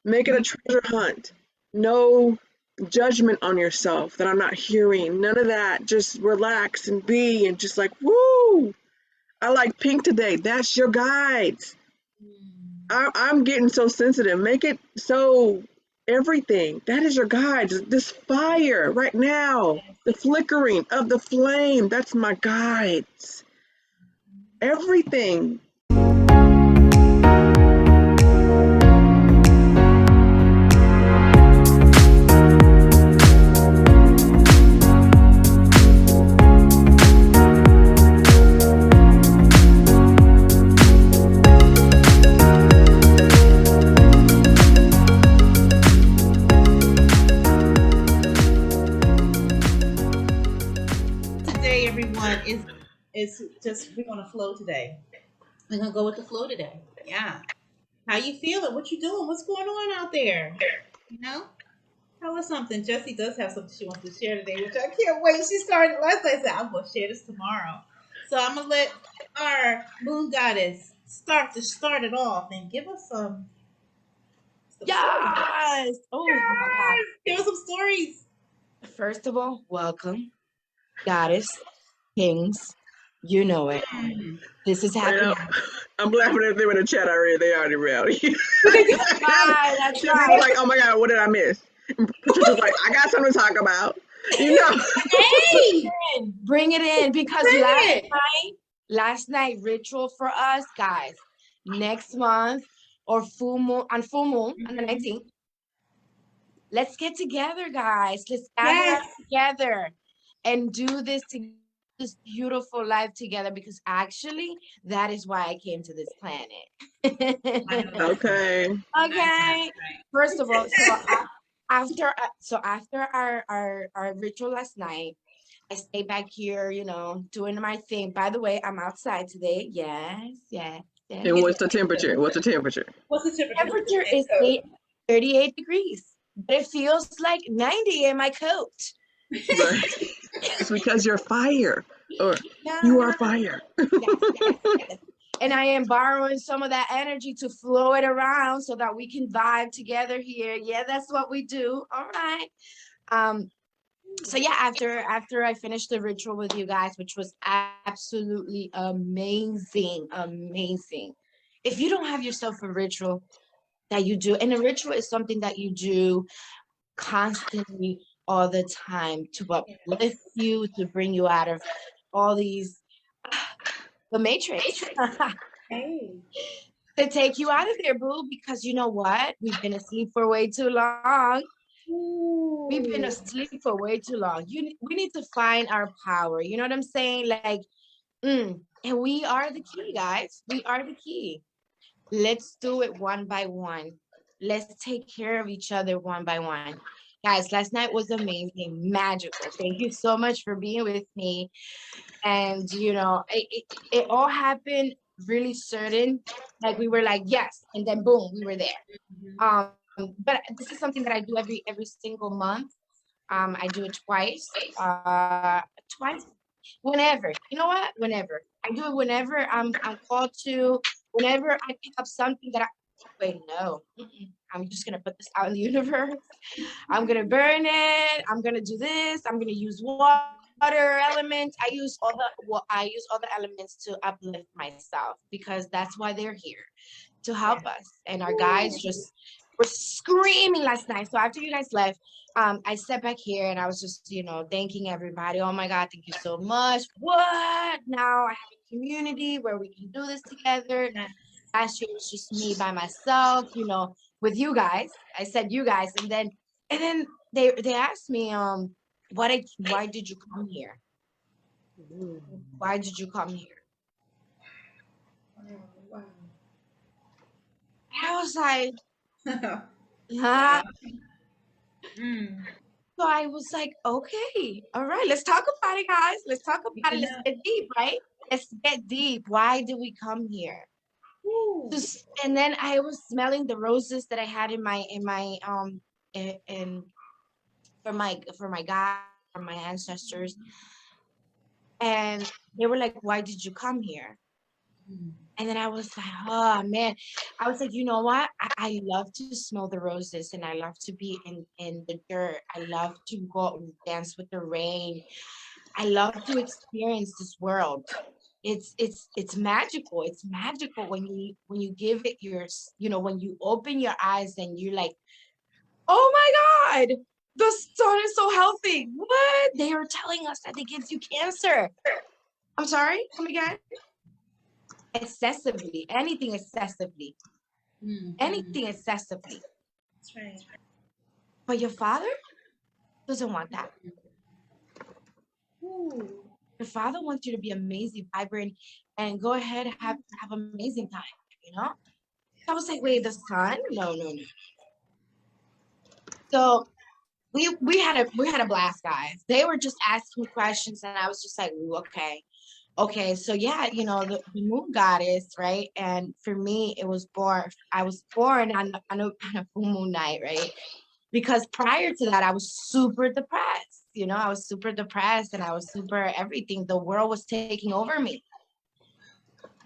Make it a treasure hunt. No judgment on yourself that I'm not hearing. None of that. Just relax and be and just like, woo! I like pink today. That's your guides. Mm. I'm getting so sensitive. Make it so everything. That is your guides. This fire right now. Yes. The flickering of the flame. That's my guides. Everything. Today, everyone, is just we're gonna flow today. We're gonna go with the flow today. Yeah. How you feeling? What you doing? What's going on out there? You know? Tell us something. Jessie does have something she wants to share today, which I can't wait. She started last night. I said, I'm gonna share this tomorrow. So I'm gonna let our moon goddess start it off and give us some stories. Yes. Oh my God. Give us some stories. First of all, welcome, goddess, kings. You know it. Mm. This is You know, happening. I'm laughing at them in the chat already. They already read. That's right. That's Jesse's right. like, oh my God, what did I miss? And Patricia's like, I got something to talk about. You know, Hey, Bring it in because bring it. last night ritual for us, guys. Next month or full moon on the Mhm. 19th. Let's get together, guys. Let's gather Yes. up together and do this beautiful life together because actually that is why I came to this I know planet. that's right. okay. I know Okay. that's right. First of all, after our ritual last night, I stayed back here, doing my thing. By the way, I'm outside today. Yes, yes, yes. And Get what's the the temperature? What's the temperature? What's the temperature? What's the Temperature zip is code? 38 degrees, but it feels like 90 in my coat. Right. It's because you're fire, or you are Yeah. fire. Yes, yes, yes. And I am borrowing some of that energy to flow it around so that we can vibe together here. Yeah, that's what we do. All right. Um, so yeah, after I finished the ritual with you guys, which was absolutely amazing, amazing. If you don't have yourself a ritual that you do, and a ritual is something that you do constantly all the time to uplift you, to bring you out of all these the matrix. Hey. To take you out of there, boo, because you know what? We've been asleep for way too long. We've been Ooh. asleep for way too long. We need to find our power. You know what I'm saying? Like, and we are the key, guys. We are the key. Let's do it one by one. Let's take care of each other one by one. Guys, last night was amazing, magical. Thank you so much for being with me. And, it all happened really certain. Like we were like, yes. And then boom, we were there. Mhm. But this is something that I do every single month. I do it twice, whenever. You know what? Whenever I do it, whenever I'm called to, whenever I pick up something that I wait, no, I'm just gonna put this out in the universe. I'm gonna burn it. I'm gonna do this. I'm gonna use water elements. I use all the elements to uplift myself because that's why they're here to Yeah. help us. And our guys Ooh. just were screaming last night. So after you guys left, I sat back here and I was just, thanking everybody. Oh my God, thank you so much. What? Now I have a community where we can do this together. Yes. Last year was just me by myself, with you guys. I said you guys, and then they asked me, why did you come here? Ooh. Why did you come here? Oh, wow. And I was like, huh? Wow. Mm. So I was like, okay, all right, let's talk about it, guys. Let's talk about it. You Let's know. get deep, right? Let's get deep. Why did we come here? Ooh. And then I was smelling the roses that I had in for my God, for my ancestors, and they were like, "Why did you come here?" And then I was like, oh man, I was like, you know what? I love to smell the roses and I love to be in the dirt. I love to go out and dance with the rain. I love to experience this world. It's magical. It's magical when you give it your, when you open your eyes and you're like, oh my God, the sun is so healthy. What? They are telling us that it gives you cancer. I'm sorry, come again? Excessively, anything excessively, anything excessively. That's right. But your father doesn't want that. Ooh. Your father wants you to be amazing, vibrant, and go ahead and have amazing time, you know? I was like, wait, the sun? No, no, no. So we had a blast, guys. They were just asking questions, and I was just like, ooh, okay. Okay, so yeah, the moon goddess, right? And for me, I was born on a full moon night, right? Because prior to that, I was super depressed. I was super depressed and I was super everything. The world was taking over me.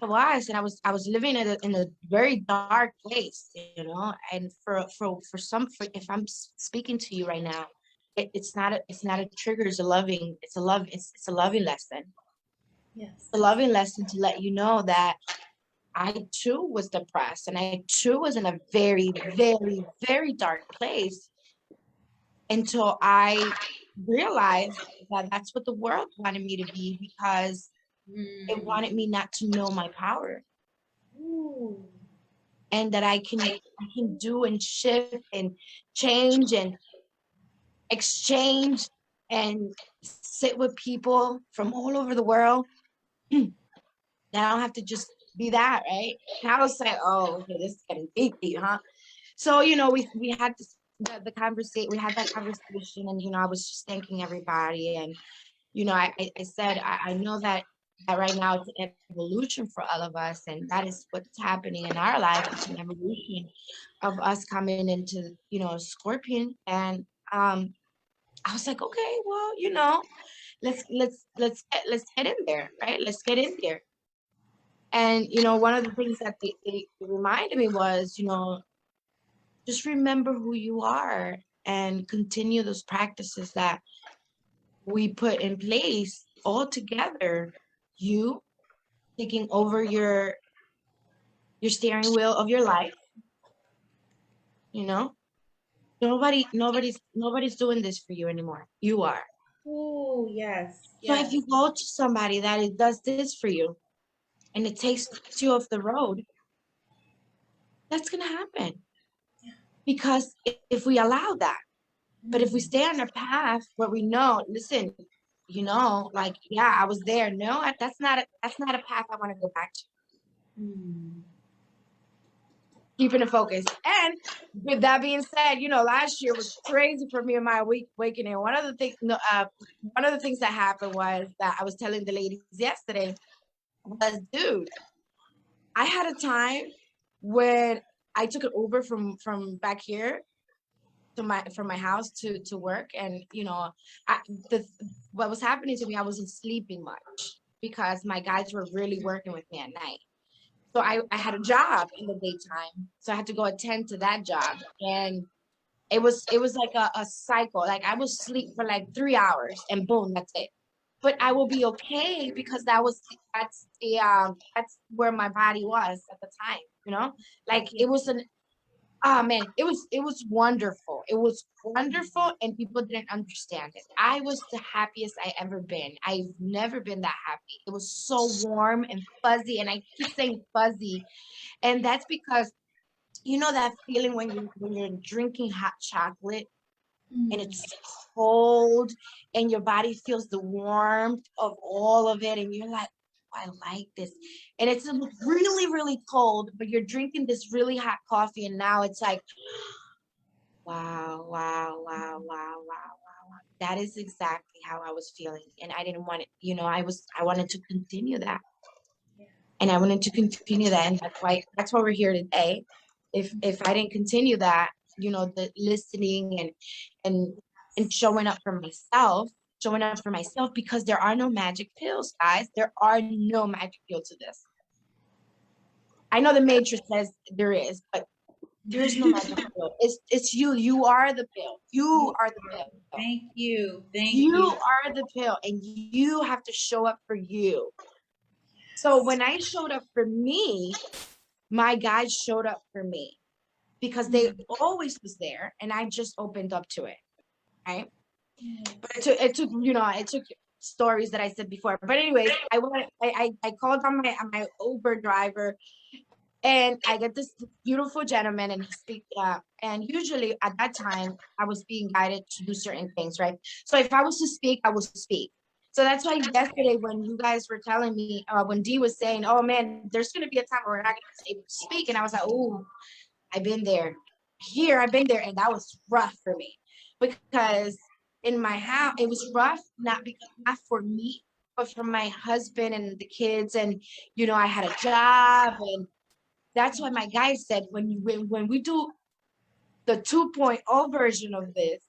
It was, and I was living in a very dark place, and if I'm speaking to you right now, it's not a trigger, it's a loving lesson. Yes. A loving lesson to let you know that I too was depressed and I too was in a very, very, very dark place until I realized that that's what the world wanted me to be, because it wanted me not to know my power. Ooh. And that I can do and shift and change and exchange and sit with people from all over the world. That I don't have to just be that, right? And I was like, oh, okay, this is getting deep, huh? So, we had the conversation, we had that conversation, and, I was just thanking everybody. And, I said, I know that right now it's an evolution for all of us, and that is what's happening in our life. It's an evolution of us coming into, Scorpion. And I was like, okay, well, let's get in there, right? Let's get in there. And, one of the things that they reminded me was, just remember who you are and continue those practices that we put in place all together. You taking over your steering wheel of your life, you know? Nobody's doing this for you anymore. You are. Ooh, yes. So if Yes. you go to somebody that does this for you and it takes you off the road, that's gonna happen. Because if we allow that, but if we stay on a path where we know, listen, like, yeah, I was there. No, that's not a path I want to go back to. Keeping it focused. And with that being said, last year was crazy for me and my awakening. One of the things that happened was that I was telling the ladies yesterday was, dude, I had a time when I took an Uber from back here from my house to work, and what was happening to me, I wasn't sleeping much because my guys were really working with me at night. So I had a job in the daytime, so I had to go attend to that job, and it was like a cycle. Like I would sleep for like 3 hours and boom, that's it. But I will be okay because that's where my body was at the time. Like it was an Oh man, it was wonderful. It was wonderful, and people didn't understand it. I was the happiest I ever been. I've never been that happy. It was so warm and fuzzy, and I keep saying fuzzy, and that's because that feeling when you're drinking hot chocolate and it's cold and your body feels the warmth of all of it, and you're like, "Oh, I like this." And it's really, really cold, but you're drinking this really hot coffee, and now it's like, wow, wow, wow, wow, wow, wow. That is exactly how I was feeling. And I didn't want it, I wanted to continue that. And I wanted to continue that. And that's why we're here today. If I didn't continue that, the listening and and showing up for myself, because there are no magic pills, guys. There are no magic pills to this. I know the Matrix says there is, but there's no magic pill. It's you. You are the pill. You are the pill. Thank you. Thank You you. are the pill, and you have to show up for you. So when I showed up for me, my guys showed up for me because they always was there, and I just opened up to it, right? But it took it took stories that I said before. But anyways, I called on my Uber driver, and I get this beautiful gentleman, and he speaks and usually at that time I was being guided to do certain things, right? So if I was to speak, I will speak. So that's why yesterday when you guys were telling me, when Dee was saying, "Oh man, there's gonna be a time where we're not gonna be able to speak," and I was like, "Oh, I've been there. Here, I've been there," and that was rough for me because in my house it was rough, not for me, but for my husband and the kids, and I had a job, and that's why my guy said when we do the 2.0 version of this,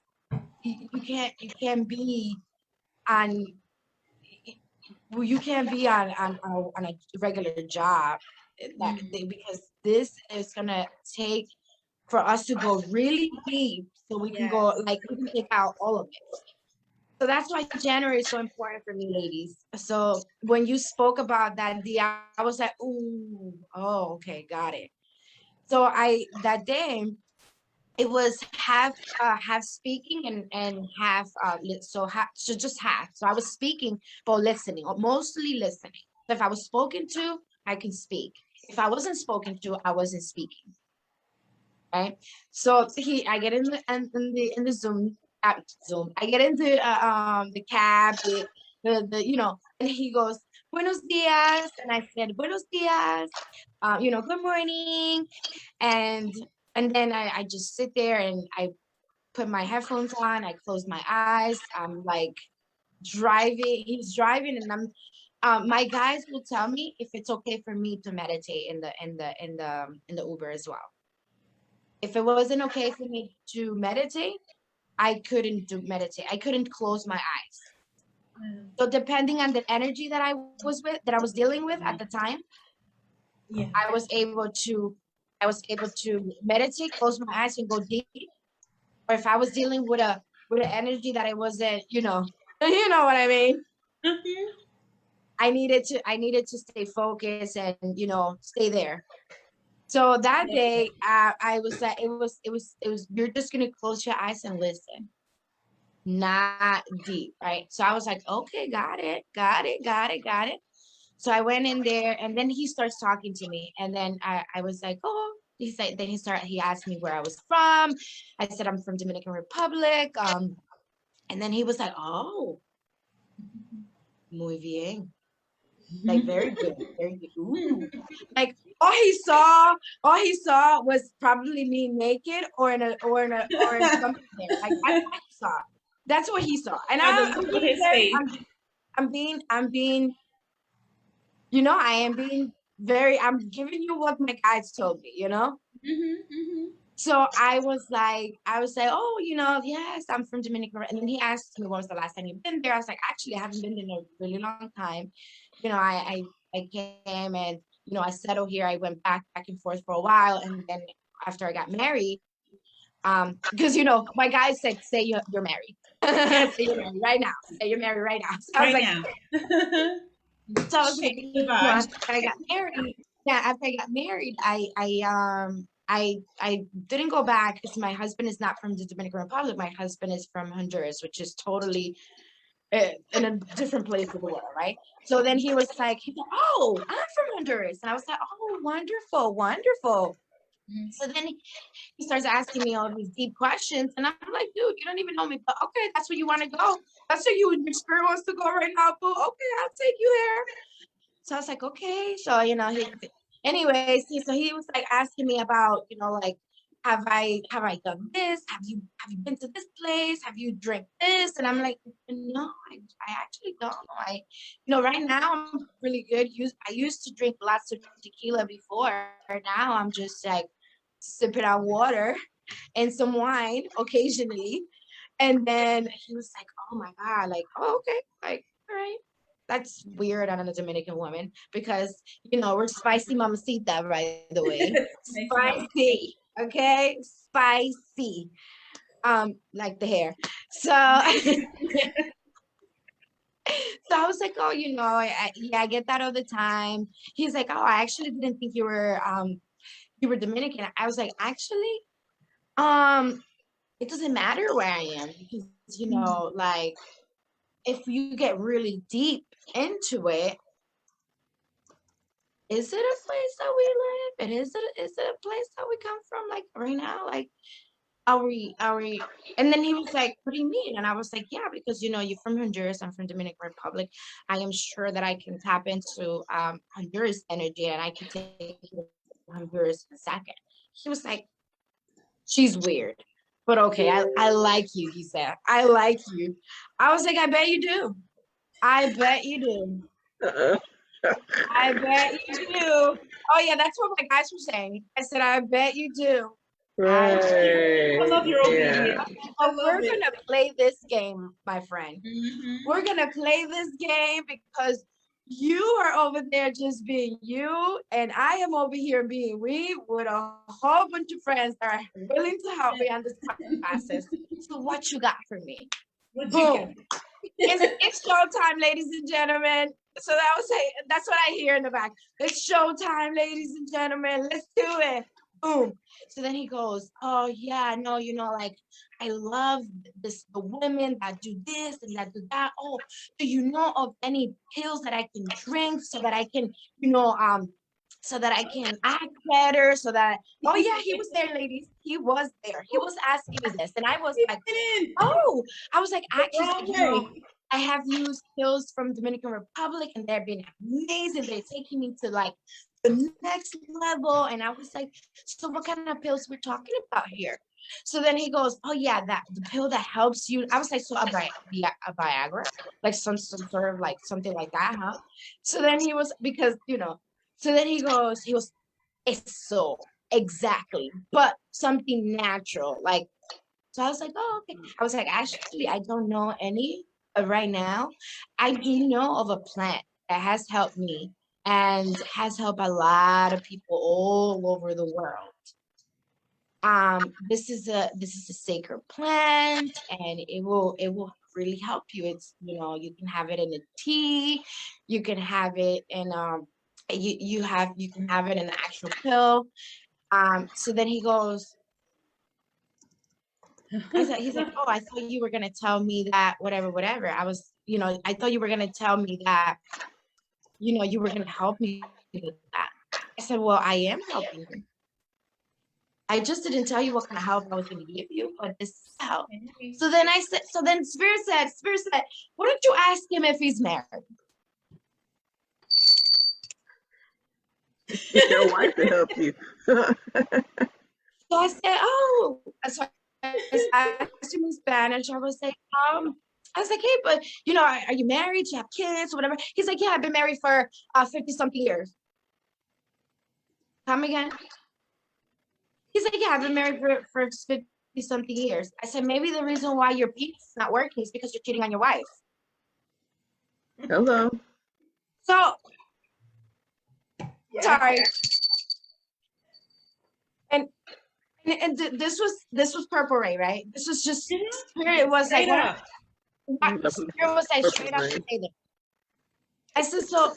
you can't be on you can't be on a regular job because this is gonna take for us to go really deep so we can go like we can take out all of it. So that's why January is so important for me, ladies. So when you spoke about that, I was like, ooh, oh, okay, got it. So that day it was half speaking and half so just half. So I was speaking but listening, or mostly listening. So if I was spoken to, I can speak. If I wasn't spoken to, I wasn't speaking. Right. So I get in the Zoom app Zoom. I get into the cab, and he goes, "Buenos dias," and I said, "Buenos dias," good morning, and then I just sit there and I put my headphones on. I close my eyes. I'm like driving. He's driving, and my guys will tell me if it's okay for me to meditate in the Uber as well. If it wasn't okay for me to meditate, I couldn't meditate. I couldn't close my eyes. So depending on the energy that I was dealing with at the time, I was able to meditate, close my eyes, and go deep. Or if I was dealing with an energy that I wasn't, you know what I mean. I needed to stay focused and stay there. So that day, I was like, it was. You're just gonna close your eyes and listen, not deep, right? So I was like, okay, got it. So I went in there, and then he starts talking to me, and then I was like, oh. He asked me where I was from. I said I'm from Dominican Republic. And then he was like, oh, muy bien. Like very good, very good. Ooh. Like all he saw was probably me naked or in something there. Like that's what he saw. That's what he saw. And I'm being, I am being I'm giving you what my guides told me, So I was like, oh, yes, I'm from Dominican. And then he asked me, when was the last time you've been there? I was like, actually, I haven't been in a really long time. I came and, I settled here. I went back and forth for a while. And then after I got married, because, my guy said, say you're married. Say you're married right now. Say you're married right now. So I was so I was like, after I got married, I didn't go back because my husband is not from the Dominican Republic. My husband is from Honduras, which is totally in a different place of the world, right? So then he was like, oh, I'm from Honduras. And I was like, oh, wonderful, wonderful. So then he starts asking me all these deep questions. And I'm like, dude, you don't even know me. But okay, that's where you want to go. That's where your spirit wants to go right now. But okay, I'll take you there. So I was like, okay. So, anyways, so he was like asking me about, like, have I done this? Have you been to this place? Have you drank this? And I'm like, no, I actually don't. Right now I'm really good. I used to drink lots of tequila before. Now I'm just like sipping on water and some wine occasionally. And then he was like, oh my God, like, oh, okay, like, all right. That's weird on a Dominican woman because we're spicy mamacita, by the way. Makes sense. Spicy, okay? Spicy. Like the hair. So so I was like, oh, yeah, I get that all the time. He's like, oh, I actually didn't think you were Dominican. I was like, actually, it doesn't matter where I am because like if you get really deep into it, is it a place that we live? And is it a place that we come from? Like right now, like are we? And then he was like, what do you mean? And I was like, yeah, because you're from Honduras, I'm from Dominican Republic. I am sure that I can tap into Honduras energy and I can take you to Honduras in a second. He was like, she's weird. But okay, I like you, he said. I like you. I was like, I bet you do. I bet you do. Uh-uh. I bet you do. Oh yeah, that's what my guys were saying. I said, I bet you do. Right. I love your Yeah. obedience. I love We're it. gonna play this game, my friend. Mhm. We're gonna play this game because you are over there just being you, and I am over here being me with a whole bunch of friends that are willing to help me on this process. So what you got for me? What you got? Boom. It's showtime, ladies and gentlemen. So that's what I hear in the back. It's showtime, ladies and gentlemen. Let's do it. Boom. So then he goes, oh yeah, no, like I love the women that do this and that do that. Oh, do you know of any pills that I can drink so that I can, so that I can act better, so that oh yeah, he was there, ladies. He was there. He was asking me this. And I was like, oh, I was like, actually, Wrong way. I have used pills from Dominican Republic and they're been amazing. They're taking me to like the next level. And I was like, so what kind of pills we're talking about here? So then he goes, oh yeah, the pill that helps you. I was like, so a Viagra, like some sort of like something like that, huh? So then he was so then he was, it's so exactly, but something natural, like so I was like, oh, okay. I was like, actually, I don't know any right now. I do know of a plant that has helped me and has helped a lot of people all over the world. This is a sacred plant and it will really help you. It's you can have it in a tea, you can have it in you can have it in an actual pill. So then he goes, he's like, oh, I thought you were gonna tell me that whatever, whatever. I thought you were gonna tell me that, you were gonna help me with that. I said, well, I am helping you. I just didn't tell you what kind of help I was gonna give you, but this is help. So then Spirit said, why don't you ask him if he's married? Your wife to help you. So I said, oh, so I asked him in Spanish. I was like, hey, but are you married? Do you have kids or whatever? He's like, yeah, I've been married for 50 something years. Come again? He's like, yeah, I've been married for 50 something years. I said, maybe the reason why your penis is not working is because you're cheating on your wife. Hello. So sorry. And this was Purple Ray, right? This was just Spirit was like, Straight up. Spirit was like straight up. I said, so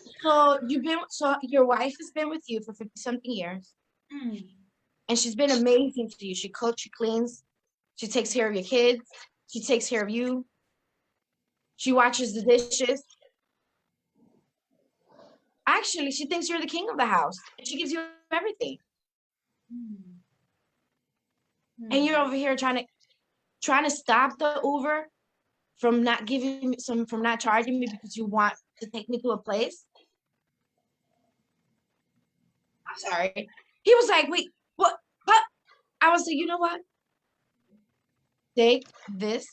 your wife has been with you for 50 something years. And she's been amazing to you. She cooks, she cleans, she takes care of your kids, she takes care of you, she washes the dishes. Actually, she thinks you're the king of the house. And she gives you everything. And you're over here trying to stop the Uber from not charging me because you want to take me to a place. I'm sorry. He was like, wait, what? I was like, you know what? Take this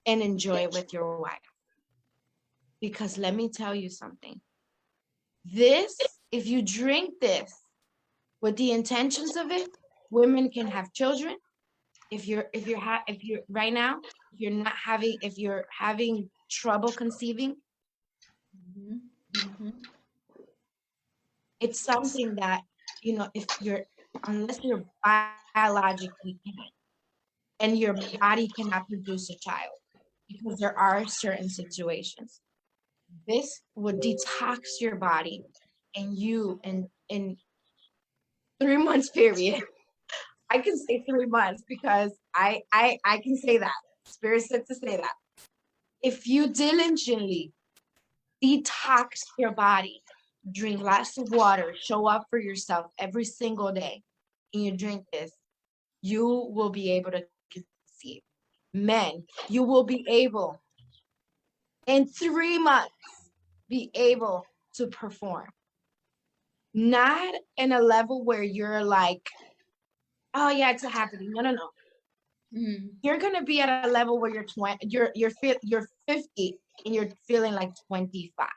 and enjoy it with your wife. Because let me tell you something. This, if you drink this with the intentions of it, women can have children. If you're right now, if you're having trouble conceiving, Mm-hmm. Mm-hmm. It's something that, if unless you're biologically in it, and your body cannot produce a child, because there are certain situations. This would detox your body, and you in 3 months period. I can say 3 months because I can say that. Spirit said to say that. If you diligently detox your body, drink lots of water, show up for yourself every single day, and you drink this, you will be able to conceive. Men, you will be able in 3 months be able to perform. Not in a level where you're like, oh yeah, it's happening. No, no, no. Mm-hmm. You're gonna be at a level where you're 20, you're 50 and you're feeling like 25.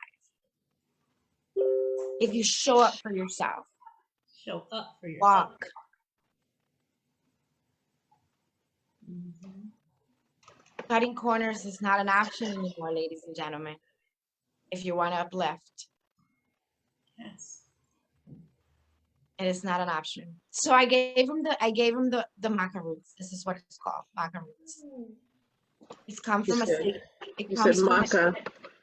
If you show up for yourself, Show up for yourself. walk. Mm-hmm. Cutting corners is not an option anymore, ladies and gentlemen. If you want to uplift, Yes. it is not an option. So I gave him the maca roots. This is what it's called, maca roots. It's come You from a said seed. It you said comes from maca,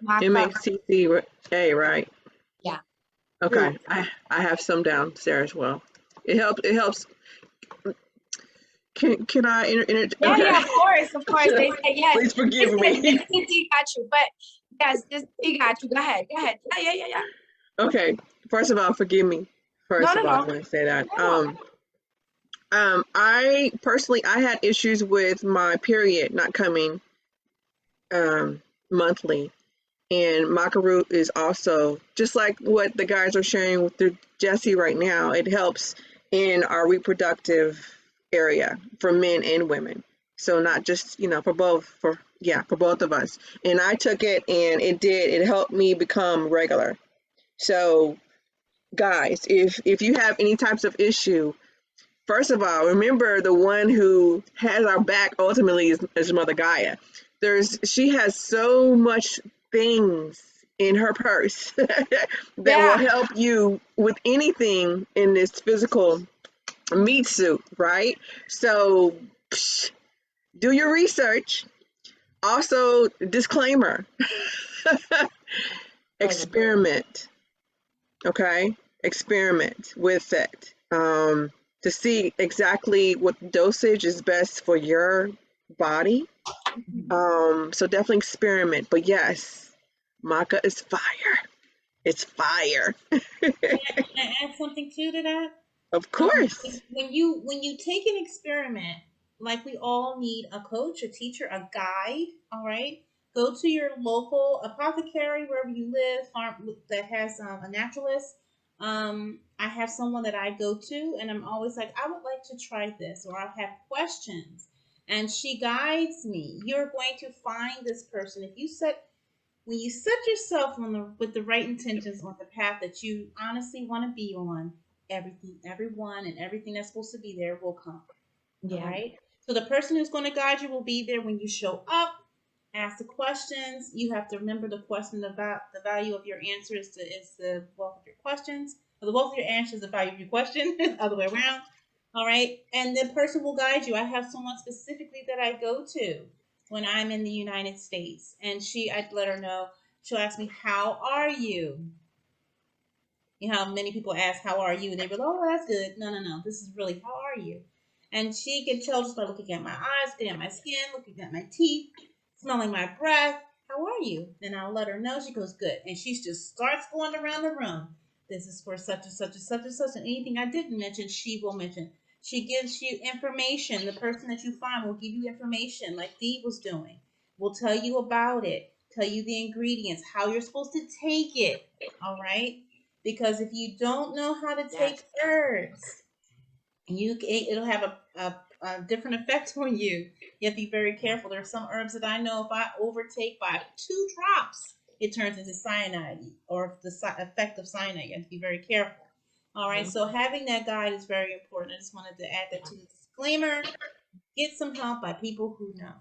maca. MACCA, right? Yeah. Okay, Root. I have some downstairs as well. It helps. Can I Yeah, okay? yeah, of course. They said yes. Please They forgive said me. this tea got you, but yes, this tea got you. Go ahead, go ahead. Yeah, yeah, yeah, yeah. Okay, first of all, forgive me. No, First no, of all, I no, want to say that. no. I personally I had issues with my period not coming um monthly, and maca root is also just like what the guys are sharing with through Jesse right now. It helps in our reproductive area for men and women. So not just, for both, for both of us. And I took it and it helped me become regular. So guys, if you have any types of issue, first of all, remember the one who has our back ultimately is Mother Gaia. She has so much things in her purse that will Yeah, help you with anything in this physical meat suit, right? So do your research. Also, disclaimer, baby. experiment, okay? Experiment with it to see exactly what dosage is best for your body. Mm-hmm. So definitely experiment. But yes, maca is fire. It's fire. Can I add something too to that? Of course. When you take an experiment, like we all need a coach, a teacher, a guide. All right, go to your local apothecary wherever you live, farm that has a naturalist. I have someone that I go to, and I'm always like, I would like to try this, or I have questions, and she guides me. You're going to find this person if you set when you set yourself on the with the right intentions on the path that you honestly want to be on, everyone and everything that's supposed to be there will come. All Yeah, right. So the person who's going to guide you will be there when you show up. Ask the questions. You have to remember the question about the value of your answer is the wealth of your questions. Or the wealth of your answer is the value of your question. Other way around. All right. And the person will guide you. I have someone specifically that I go to when I'm in the United States. And I'd let her know, she'll ask me, how are you? You know how many people ask, how are you? And they be like, oh, that's good. No, no, no. This is really, how are you? And she can tell just by looking at my eyes, looking at my skin, looking at my teeth, smelling my breath. How are you? Then I'll let her know. She goes, good. And she just starts going around the room. This is for such and such and such and such. And anything I didn't mention, she will mention. She gives you information. The person that you find will give you information like Dee was doing. Will tell you about it, tell you the ingredients, how you're supposed to take it. All right? Because if you don't know how to yes, take herbs, it'll have a different effect on you. You have to be very careful. There are some herbs that I know if I overtake by 2 drops, it turns into cyanide or the effect of cyanide. You have to be very careful. All right, so having that guide is very important. I just wanted to add that to the disclaimer. Get some help by people who know.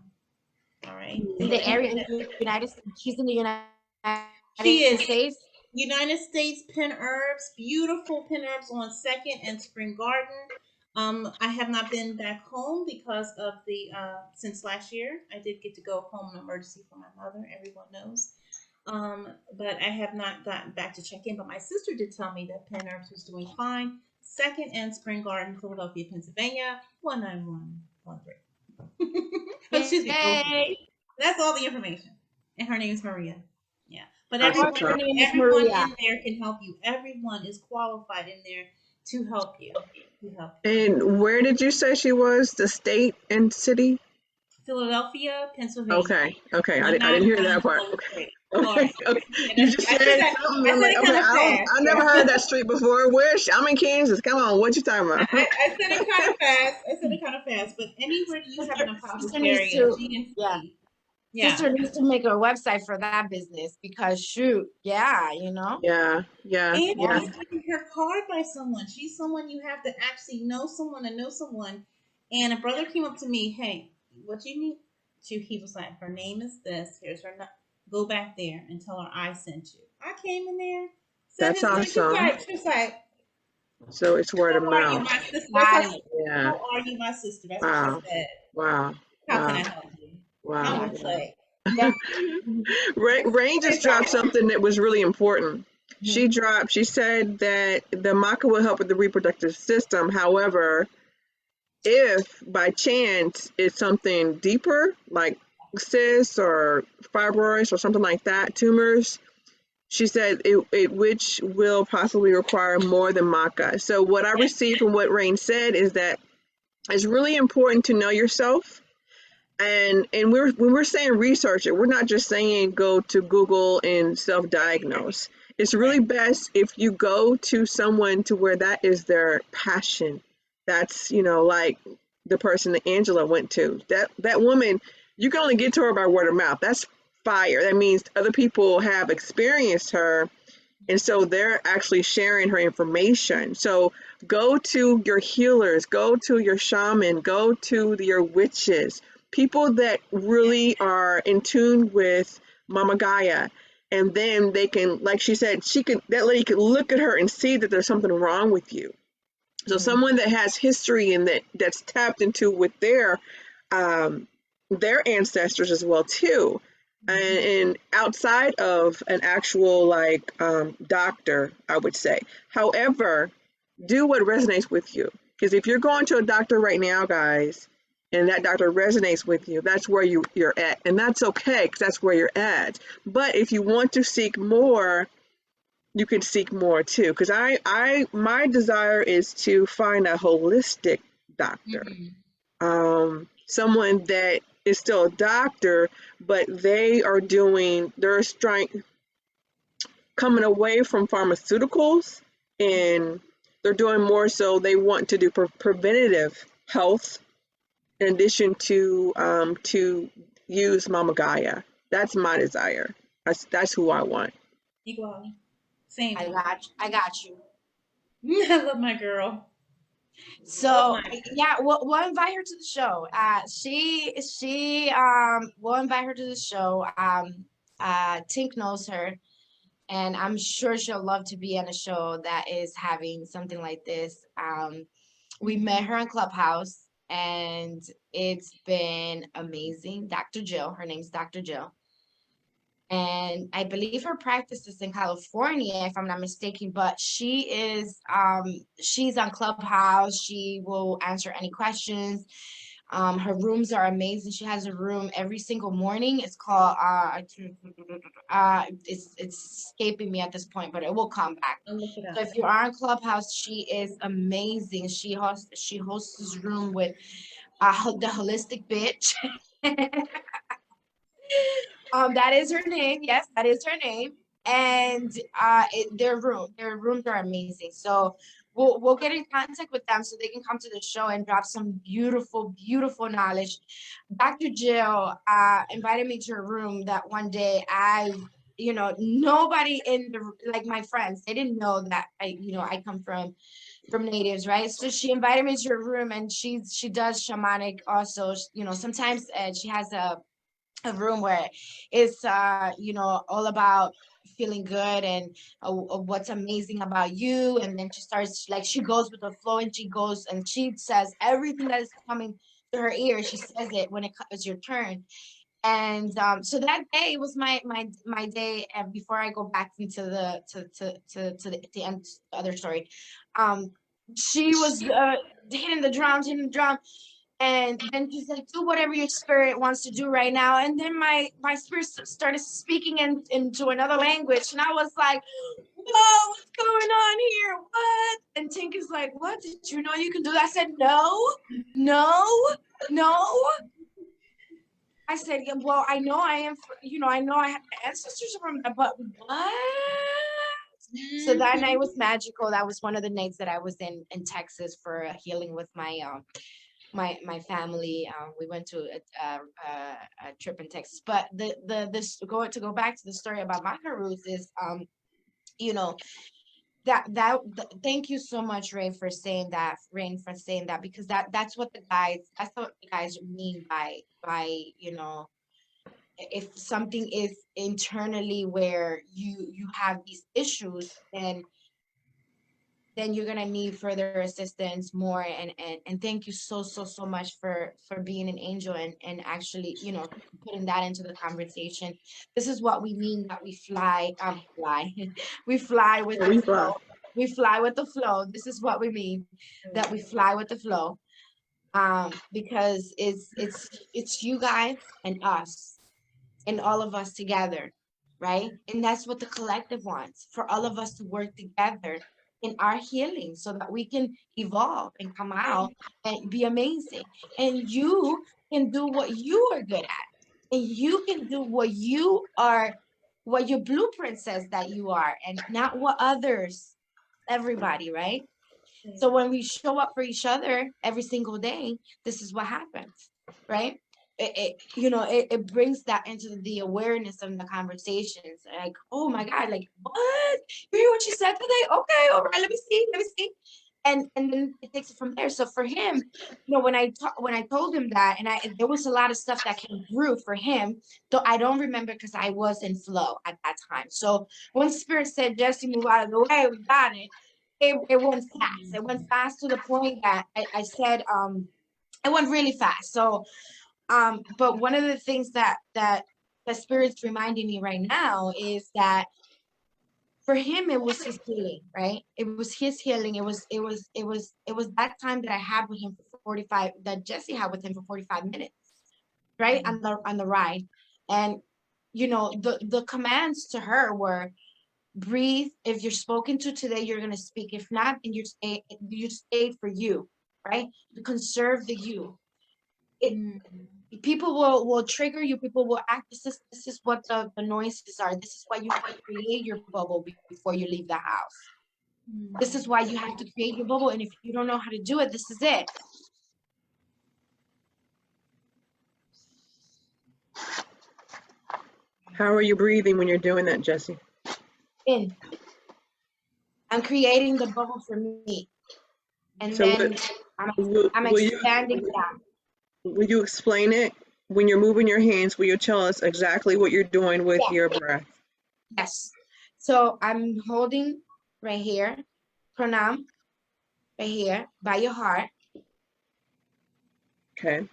All right, in thank the you. area in the United States. She's in the United States. She United is. States. United States Pin Herbs, beautiful Pin Herbs on Second and Spring Garden. I have not been back home because of the since last year. I did get to go home in emergency for my mother. Everyone knows. But I have not gotten back to check in. But my sister did tell me that Pin Herbs was doing fine. Second and Spring Garden, Philadelphia, Pennsylvania, 19113. Excuse me, 03. Yay! That's all the information. And her name is Maria. Yeah. But That's Of what's course, everyone her up. name is everyone Maria. in there can help you. Everyone is qualified in there to help you. To help you. And where did you say she was? The state and city? Philadelphia, Pennsylvania. Okay. I didn't hear that part. 19103. Okay. Sorry. Okay. And You that's, just I said said that something. I I'm said like, it okay, kind of fast. I never Yeah. heard that street before. I'm in Kansas. Come on, what you talking about? I said it kind of fast. I said it kind of fast. But anywhere you have an Sister needs apothecary, a to, yeah. GNC, yeah. Sister needs to make a website for that business because shoot, yeah, Yeah. And Yeah. she's getting her card by someone. She's someone you have to actually know someone and know someone. And a brother came up to me, hey, what you need? He was like, her name is this. Here's her. Go back there and tell her I sent you. I came in there, said That's his name. awesome. She's like, So it's word of how are you, mouth. my sister? Got it. Yeah. How are you, my sister? That's what Wow. she said. Wow. How can I Wow. help you? Wow. I'm Yeah. gonna play. Yeah. Rain just dropped something that was really important. She said that the maca will help with the reproductive system. However, if by chance it's something deeper, like cysts or fibroids or something like that, tumors, she said it which will possibly require more than maca. So what I received from what Rain said is that it's really important to know yourself. And when we're saying research it, we're not just saying go to Google and self-diagnose. It's really best if you go to someone to where that is their passion. That's, like the person that Angela went to. That woman, you can only get to her by word of mouth. That's fire. That means other people have experienced her, and so they're actually sharing her information. So go to your healers, go to your shaman, go to your witches, people that really are in tune with Mama Gaia. And then they can, like she said, that lady can look at her and see that there's something wrong with you. So someone that has history and that's tapped into with their ancestors as well too. And outside of an actual doctor, I would say. However, do what resonates with you. Because if you're going to a doctor right now, guys, and that doctor resonates with you, that's where you're at. And that's okay, because that's where you're at. But if you want to seek more, you can seek more too. Because my desire is to find a holistic doctor. Someone that is still a doctor, but they're coming away from pharmaceuticals, and they're doing more so they want to do preventative health in addition to use Mama Gaia. That's my desire. That's who I want. Equality. Same. I got you. I love my girl. So yeah, we'll invite her to the show. We'll invite her to the show. Tink knows her, and I'm sure she'll love to be on a show that is having something like this. We met her on Clubhouse, and it's been amazing. Dr. Jill, her name's Dr. Jill. And I believe her practice is in California, if I'm not mistaken, but she's on Clubhouse. She will answer any questions. Her rooms are amazing. She has a room every single morning. It's called, it's escaping me at this point, but it will come back. I'll look it up. So if you are on Clubhouse, she is amazing. She hosts this room with the holistic bitch. That is her name. Yes, that is her name. And their rooms are amazing. So we'll get in contact with them so they can come to the show and drop some beautiful, beautiful knowledge. Dr. Jill invited me to her room that one day. Nobody like my friends, they didn't know that I come from natives, right? So she invited me to her room, and she does shamanic also. Sometimes she has a a room where it's all about feeling good and what's amazing about you, and then she starts, like, she goes with the flow, and she says everything that is coming to her ear. She says it when it's your turn. And so that day was my day. And before I go back into the end, the other story, she was hitting the drum. And then she's like, do whatever your spirit wants to do right now. And then my spirit started speaking into another language. And I was like, whoa, what's going on here? What? And Tink is like, what? Did you know you can do that? I said, no. I said, yeah, well, I know I am, I know I have ancestors from that, but what? So that night was magical. That was one of the nights that I was in Texas for healing with my family. We went to a trip in Texas. But to go back to the story about Macaroons is, thank you so much, Rain, for saying that, because that's what the guys mean by if something is internally where you have these issues, then you're gonna need further assistance more. And thank you so much for being an angel and actually putting that into the conversation. This is what we mean, that we fly we fly with the flow. We fly with the flow. This is what we mean, that we fly with the flow. Because it's you guys and us and all of us together, right? And that's what the collective wants, for all of us to work together in our healing so that we can evolve and come out and be amazing. And you can do what you are good at. And you can do what your blueprint says that you are, and not what everybody, right? So when we show up for each other every single day, this is what happens, right? It brings that into the awareness of the conversations. Like, oh my God, like, what? You hear what she said today? Okay, all right, let me see. And then it takes it from there. So for him, when I told him that, and there was a lot of stuff that came through for him, though I don't remember because I was in flow at that time. So when Spirit said, Jesse, move out of the way, we got it. It went fast. It went fast to the point that I said, it went really fast. So, but one of the things that the Spirit's reminding me right now is that for him, it was his healing, right? It was his healing. It was that time that I had with him for 45, that Jesse had with him for 45 minutes, right? On the ride. And, the commands to her were, breathe. If you're spoken to today, you're going to speak. If not, and you stay for you, right? To conserve the you. People will trigger you. People will act. This is what the noises are. This is why you have to create your bubble before you leave the house. This is why you have to create your bubble. And if you don't know how to do it, this is it. How are you breathing when you're doing that, Jesse? In. I'm creating the bubble for me. And so then I'm expanding that. Will you explain it? When you're moving your hands, will you tell us exactly what you're doing with your breath? Yes. So I'm holding right here, pranam, right here, by your heart. Okay.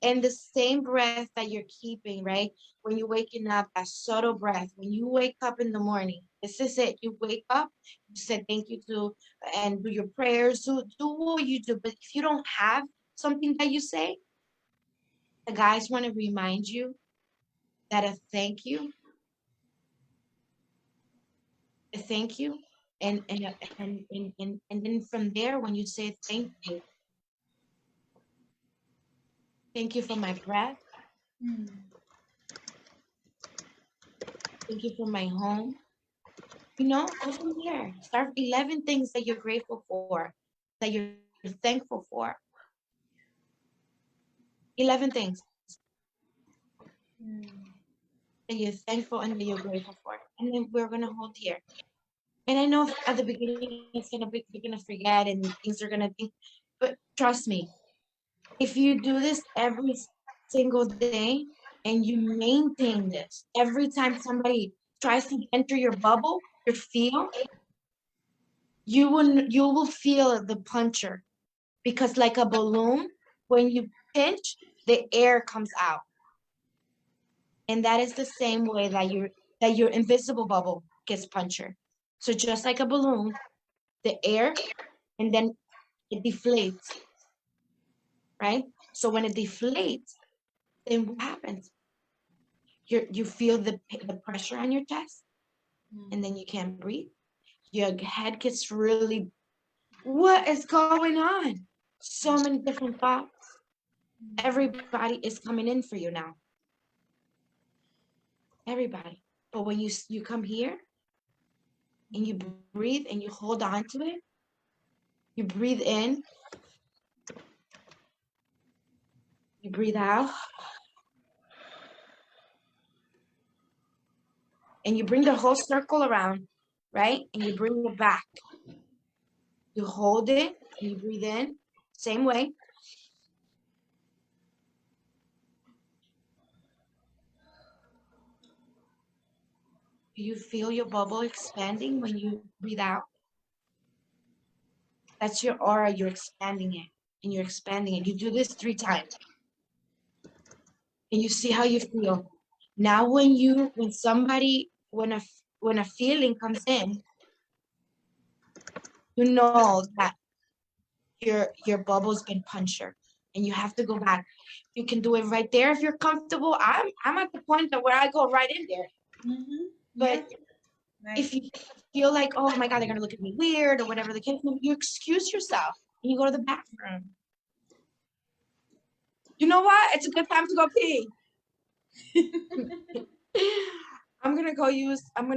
And the same breath that you're keeping, right? When you're waking up, that subtle breath. When you wake up in the morning, this is it. You wake up, you say thank you to, and do your prayers, do what you do. But if you don't have something that you say, the guys want to remind you that a thank you, and then from there, when you say thank you for my breath, thank you for my home, go from there. Start 11 things that you're grateful for, that you're thankful for. 11 things that you're thankful and that you're grateful for. And then we're gonna hold here. And I know at the beginning you're gonna forget and things are gonna be, but trust me, if you do this every single day, and you maintain this. Every time somebody tries to enter your bubble, your field, you will feel the puncher, because like a balloon, when you pinch, the air comes out. And that is the same way that your invisible bubble gets punctured. So just like a balloon, the air, and then it deflates, right? So when it deflates, then what happens? You feel the pressure on your chest, and then you can't breathe. Your head gets really, what is going on? So many different thoughts. Everybody is coming in for you now. Everybody. But when you come here and you breathe and you hold on to it, you breathe in, you breathe out, and you bring the whole circle around, right? And you bring it back. You hold it, and you breathe in, same way. Do you feel your bubble expanding when you breathe out? That's your aura, you're expanding it, and you're expanding it. You do this 3 times, and you see how you feel. Now when a feeling comes in, you know that your bubble's been punctured, and you have to go back. You can do it right there if you're comfortable. I'm at the point that where I go right in there. But Right. if you feel like, oh my God, they're gonna look at me weird or whatever the case, you excuse yourself and you go to the bathroom. You know what? It's a good time to go pee. I'm gonna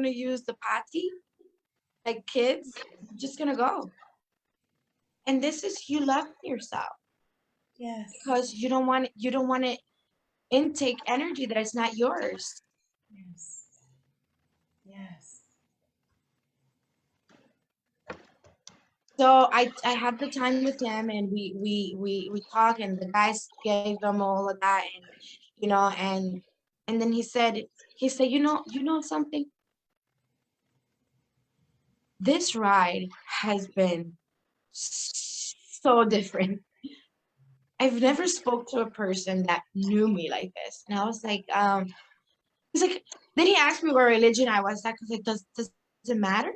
use the potty like kids. I'm just gonna go. And this is you loving yourself, Yes. because you don't want to intake energy that is not yours. Yes. Yes. So I had the time with him, and we talk, and the guys gave them all of that, and and then he said, you know something, this ride has been so different. I've never spoke to a person that knew me like this. And I was like, he's like, then he asked me what religion I was. Like, does it matter?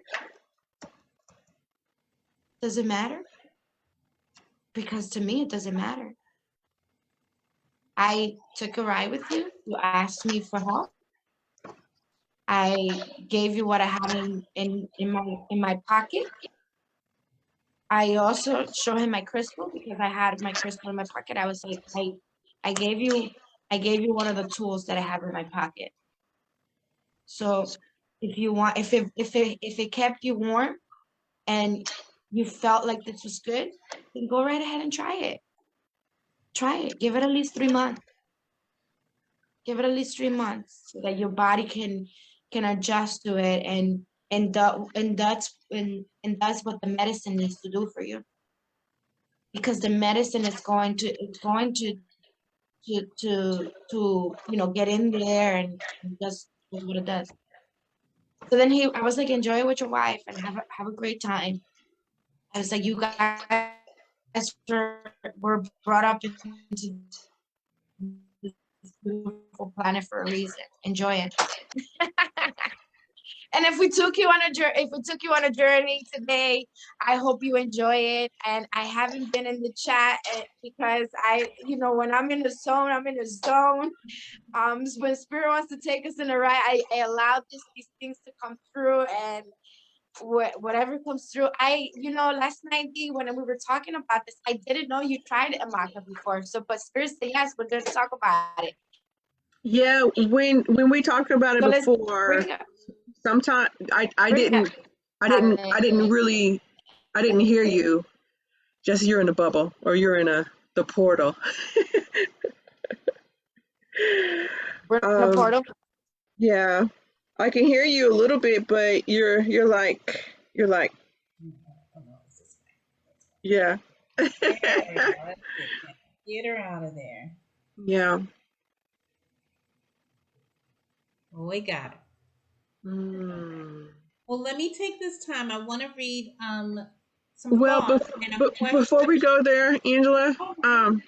Does it matter? Because to me, it doesn't matter. I took a ride with you. You asked me for help. I gave you what I had in my pocket. I also showed him my crystal, because I had my crystal in my pocket. I was like, I gave you one of the tools that I have in my pocket. So if you want, if it kept you warm and you felt like this was good, then go right ahead and try it. Try it. Give it at least 3 months. Give it at least 3 months so that your body can adjust to it, and that's what the medicine needs to do for you. Because the medicine is going to get in there and just do what it does. So then I was like, enjoy it with your wife and have a great time. I was like, you guys were brought up into this beautiful planet for a reason. Enjoy it. And if we took you on a journey today, I hope you enjoy it. And I haven't been in the chat because when I'm in the zone, I'm in the zone. When Spirit wants to take us in the ride, I allow these things to come through, and whatever comes through. Last night, Dee, when we were talking about this, I didn't know you tried Amaka before. So, but Spirit said yes, we're going to talk about it. Yeah, when we talked about it So before, sometimes I didn't really, I didn't hear you. Just you're in a bubble, or you're in the portal. We're in a portal. Yeah, I can hear you a little bit, but you're like yeah. There we go. Let's see. Get her out of there. Yeah. Oh, we got it. Mm. Well, let me take this time. I want to read some Well, thoughts and a before question. we go there, Angela, All right. Okay.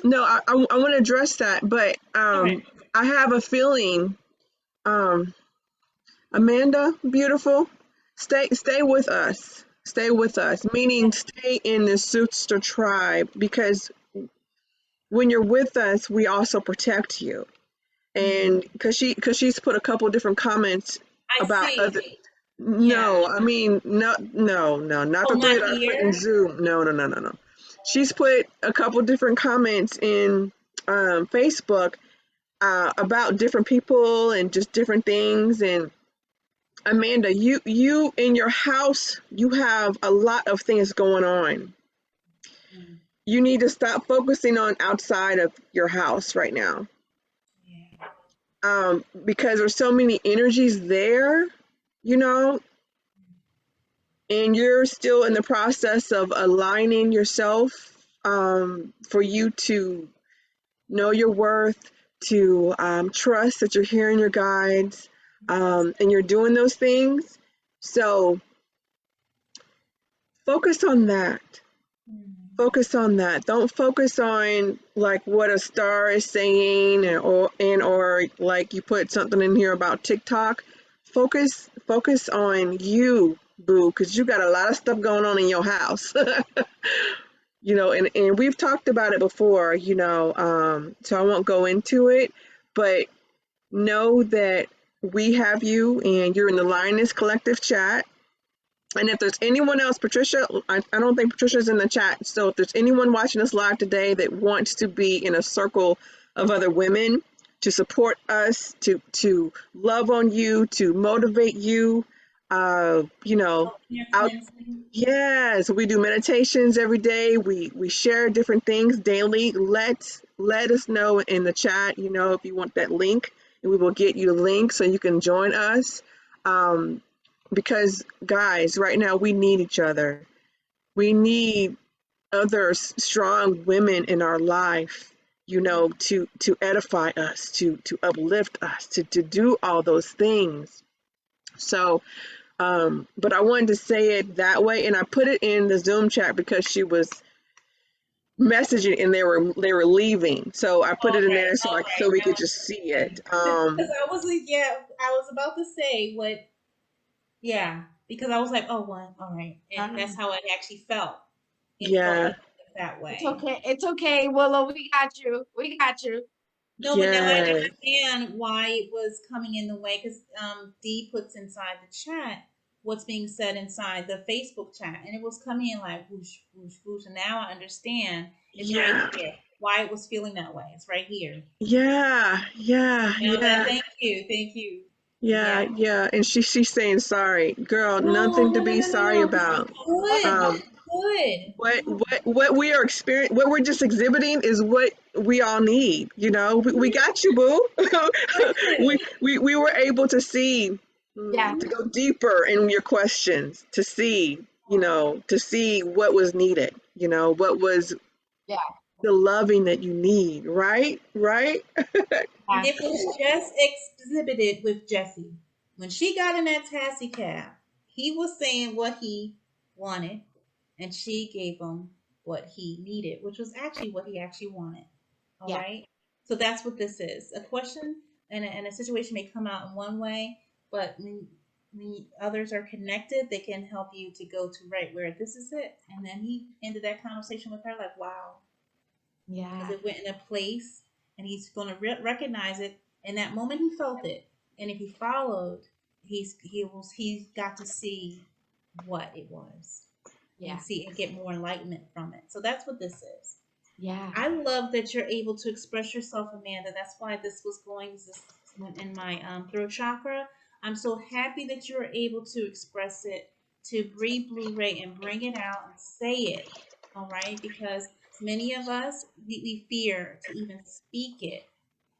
no, I want to address that, but All right. I have a feeling, um, Amanda, beautiful, stay with us. Stay with us, meaning stay in the sister tribe, because when you're with us, we also protect you. Mm. And because she's put a couple different comments I about see. other. Yeah. No, I mean, no, not Oh, the three not that I put in here. Zoom. No. She's put a couple different comments in Facebook about different people and just different things. And Amanda, you in your house, you have a lot of things going on. Mm. You need to stop focusing on outside of your house right now, Yeah. because there's so many energies there, you know, and you're still in the process of aligning yourself, for you to know your worth, to trust that you're hearing your guides, Yes. and you're doing those things. So focus on that. Mm. Focus on that. Don't focus on like what a star is saying, or like you put something in here about TikTok. Focus on you, boo, because you got a lot of stuff going on in your house. And we've talked about it before, so I won't go into it, but know that we have you and you're in the Lioness Collective chat. And if there's anyone else, Patricia, I don't think Patricia's in the chat. So if there's anyone watching us live today that wants to be in a circle of other women to support us, to love on you, to motivate you, Self-care out. cleansing. Yes, we do meditations every day. We share different things daily. Let us know in the chat, if you want that link, and we will get you the link so you can join us. Um, because guys, right now we need each other. We need other strong women in our life, to edify us, to uplift us, to do all those things. So, but I wanted to say it that way, and I put it in the Zoom chat because she was messaging and they were leaving. So I put All it in right. there All so we right. could just see Now, it. because I was like, yeah, I was about to say what, yeah, because I was like, oh, well, all right, and that's how it actually felt. It felt Yeah. like that It's way. okay. It's okay, Willow. We got you. We got you. No, but now I Yeah. understand why it was coming in the way because D puts inside the chat what's being said inside the Facebook chat, and it was coming in like whoosh, whoosh, whoosh. And now I understand it's right Yeah. here. Why it was feeling that way. It's right here. Yeah. So Yeah. now that, Yeah. thank you. Yeah. Yeah. Yeah. And she's saying sorry. Girl, No, nothing to no, no, be no, no, sorry no. This is about. good. This Um, is good. what we are experiencing, what we're just exhibiting is what we all need. We Mhm. got you, boo. we, Listen. we were able to see, Yeah. to go deeper in your questions, to see, what was needed, what was Yeah. the loving that you need, right. And Yeah. it was just exhibited with Jesse. When she got in that taxi cab, he was saying what he wanted, and she gave him what he needed, which was actually what he actually wanted. All Yeah. right. So that's what this is. A question and a situation may come out in one way, but when others are connected, they can help you to go to right where this is it. And then he ended that conversation with her like, wow, because Yeah. it went in a place and he's going to recognize it. In that moment, he felt it, and if he followed, he got to see what it was and Yeah. see and get more enlightenment from it. So that's what this is. Yeah. I love that you're able to express yourself, Amanda. That's why this was going this went in my throat chakra. I'm so happy that you were able to express it, to breathe Blu-ray and bring it out and say it. All right, because many of us we fear to even speak it.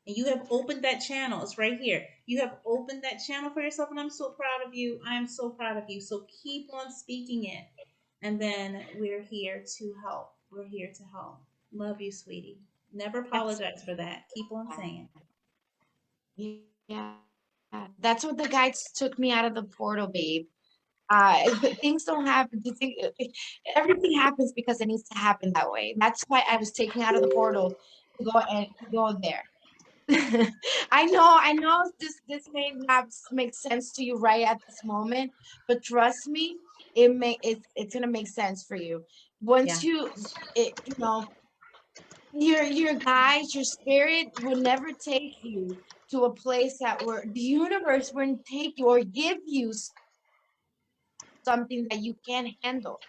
And you have opened that channel. It's right here. You have opened that channel for yourself, and I'm so proud of you. I am so proud of you. So keep on speaking it. And then we're here to help. We're here to help. Love you, sweetie. Never That's apologize for that. Keep on saying. yeah. That's what the guides took me out of the portal, babe. Things don't happen. Everything happens because it needs to happen that way. That's why I was taken out of the portal to go there. I know this may not make sense to you right at this moment, but trust me, it's gonna make sense for you. Yeah. Once you know, your guides, your spirit will never take you to a place that where the universe wouldn't take you or give you something that you can't handle.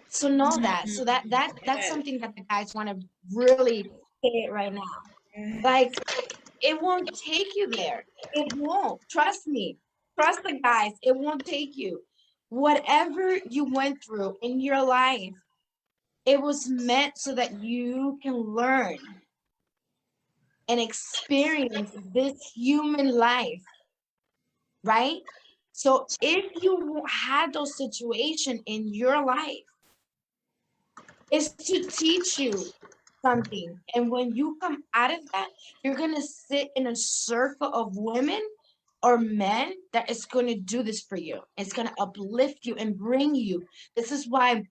So know that. So that's Yes. something that the guys want to really say it right now. Like it won't take you there. It won't. Trust me. Trust the guys. It won't take you. Whatever you went through in your life, it was meant so that you can learn and experience this human life, right? So if you had those situations in your life, it's to teach you something. And when you come out of that, you're gonna sit in a circle of women or men that is going to do this for you. It's going to uplift you and bring you. This is why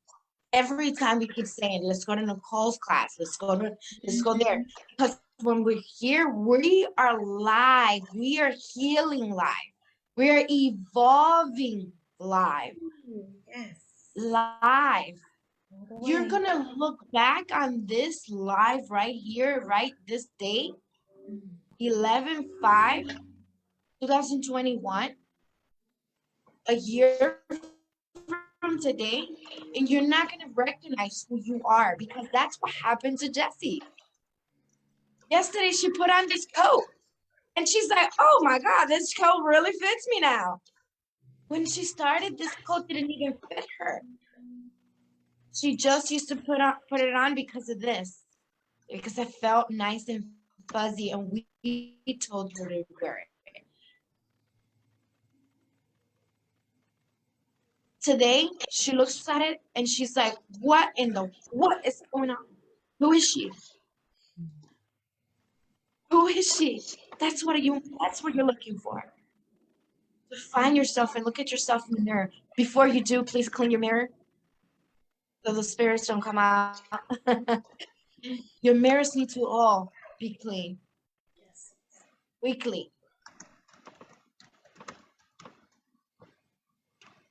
every time we keep saying, let's go to Nicole's class, let's go there. Because when we're here, we are live. We are healing live. We are evolving live. Yes. Live. All the You're way. gonna look back on this live right here, right this date, 11/5/2021, a year from today, and you're not going to recognize who you are because that's what happened to Jessie. Yesterday, she put on this coat and she's like, oh my God, this coat really fits me now. When she started, this coat didn't even fit her. She just used to put it on because of this, because it felt nice and fuzzy, and we told her to wear it. Today, she looks at it and she's like, what is going on? Who is she? Who is she? That's what you're looking for. To find yourself and look at yourself in the mirror. Before you do, please clean your mirror so the spirits don't come out. Your mirrors need to all be clean Yes. weekly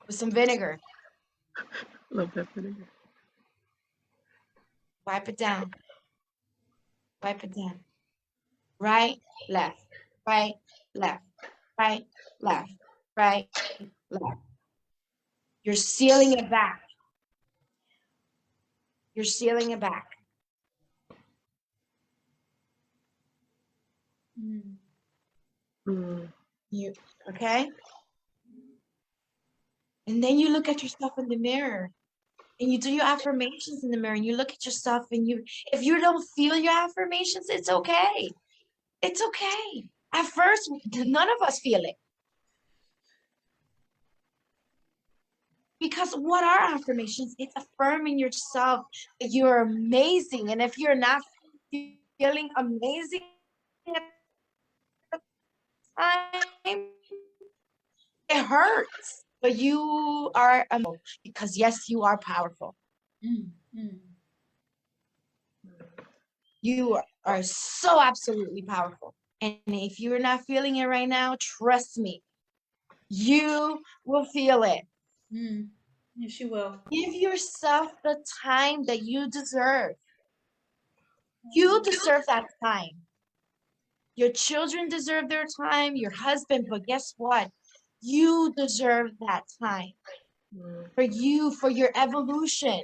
with some vinegar. Love that vinegar. Wipe it down. Wipe it down. Right, left, right, left, right, left, right, left. You're sealing it back. You're sealing it back. Mm. You okay? And then you look at yourself in the mirror and you do your affirmations in the mirror and you look at yourself and if you don't feel your affirmations, it's okay. It's okay. At first, none of us feel it. Because what are affirmations? It's affirming yourself that you're amazing. And if you're not feeling amazing at the time, it hurts. But you are because yes, you are powerful. You are so absolutely powerful. And if you're not feeling it right now, trust me, you will feel it. Yes, you will. Give yourself the time that you deserve. You deserve that time. Your children deserve their time, your husband, but guess what? You deserve that time for you, for your evolution.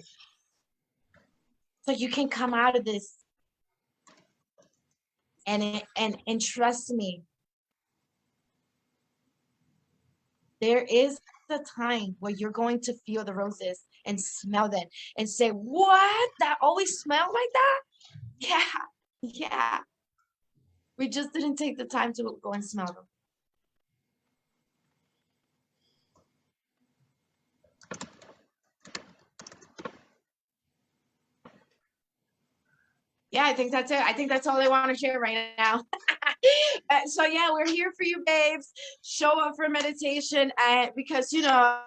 So you can come out of this and trust me, there is a time where you're going to feel the roses and smell them and say, what? That always smelled like that? Yeah. We just didn't take the time to go and smell them. Yeah, I think that's it. I think that's all I want to share right now. So yeah, we're here for you, babes. Show up for meditation, and because I,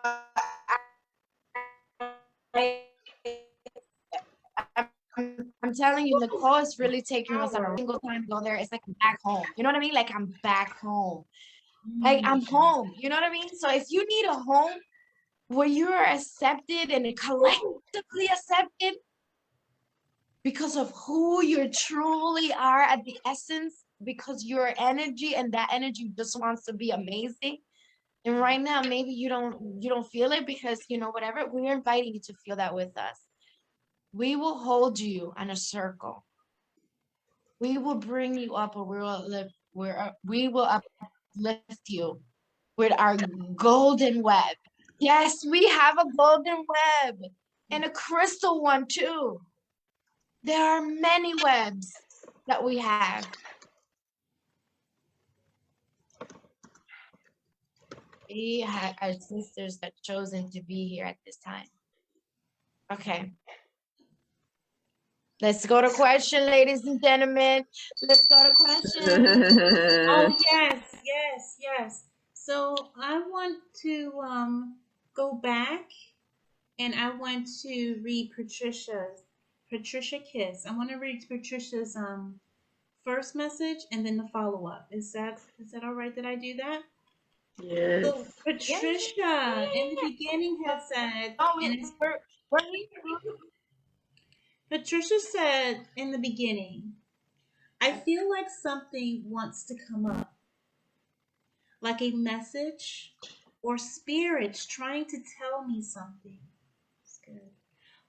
I'm telling you, Nicole is really taking us on a single time we go there. It's like I'm back home. You know what I mean? Like I'm back home. Like I'm home. You know what I mean? So if you need a home where you are accepted and collectively accepted because of who you truly are at the essence, because your energy and that energy just wants to be amazing. And right now, maybe you don't feel it because whatever. We're inviting you to feel that with us. We will hold you in a circle. We will bring you up, or we will uplift you with our golden web. Yes, we have a golden web and a crystal one too. There are many webs that we have. We have our sisters that chosen to be here at this time. Okay. Let's go to question, ladies and gentlemen. Let's go to question. Oh yes. So I want to go back and I want to read Patricia Kiss. I want to read Patricia's first message and then the follow up. Is that all right that I do that? Yes. So Patricia in the beginning had said, Oh, and it's we're here. Patricia said in the beginning, I feel like something wants to come up, like a message or spirits trying to tell me something. It's good.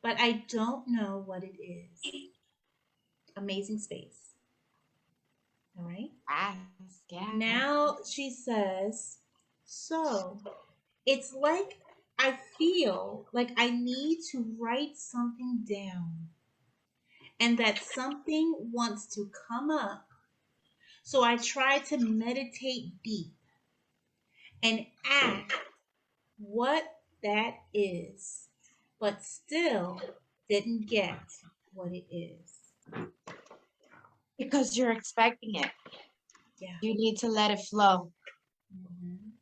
But I don't know what it is. Amazing space. All right. Yeah. Now she says, so it's like I feel like I need to write something down and that something wants to come up. So I try to meditate deep and ask what that is, but still didn't get what it is. Because you're expecting it. Yeah. You need to let it flow. Mhm.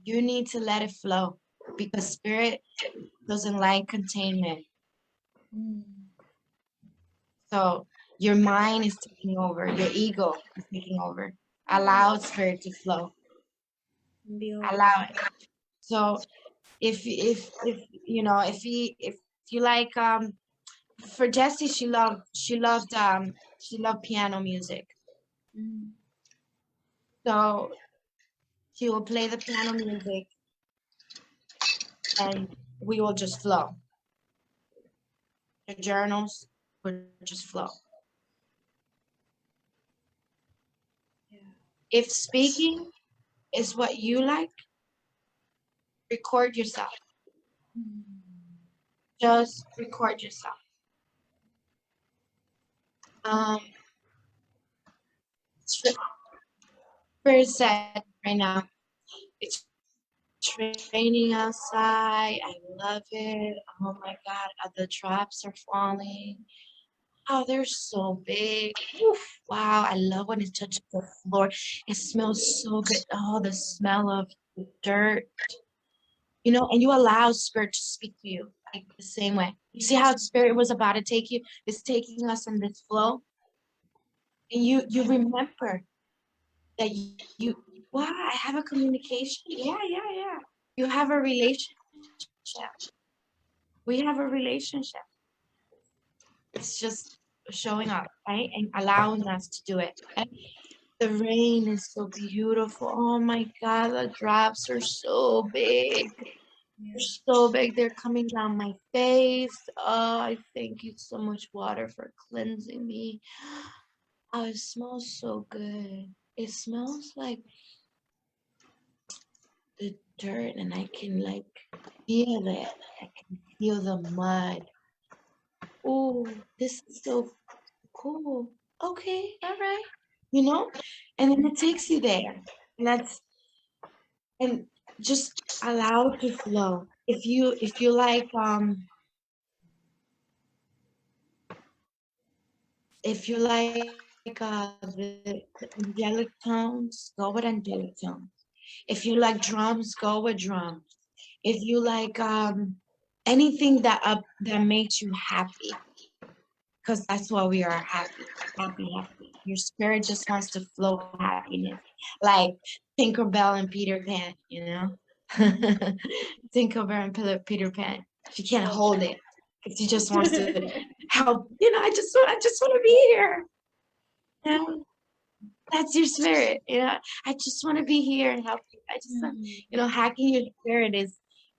You need to let it flow because spirit doesn't like containment. Mm. So your mind is taking over, your ego is taking over. Allow spirit to flow. Be all Allow it. So if you like for Jessie, she loved piano music. Mm. So she will play the piano music and we will just flow. The journals will just flow. Yeah. If speaking is what you like, record yourself. Mm. Just record yourself. It's very sad right now. It's raining outside. I love it. Oh my God, the drops are falling. Oh, they're so big. Oof. Wow, I love when it touches the floor. It smells so good. Oh, the smell of the dirt. And you allow spirit to speak to you like the same way. You see how spirit was about to take you? It's taking us in this flow. And you remember that wow, I have a communication. Yeah. You have a relationship. We have a relationship. It's just showing up, right? And allowing us to do it. Okay? The rain is so beautiful. Oh my God, the drops are so big. They're so big. They're coming down my face. Oh, I thank you so much, water, for cleansing me. Oh, it smells so good. It smells like the dirt, and I can feel it. I can feel the mud. Oh, this is so cool. Okay, all right. And then it takes you there. And and just allow it to flow. If you like If you like the angelic tones, go with angelic tones. If you like drums, go with drums. If you like anything that makes you happy, because that's why we are happy, happy, happy. Your spirit just wants to flow with happiness, like Tinkerbell and Peter Pan, you know? Tinkerbell and Peter Pan. She can't hold it. She just wants to help. I just want to be here. You know? That's your spirit. I just want to be here and help you. I just, hacking your spirit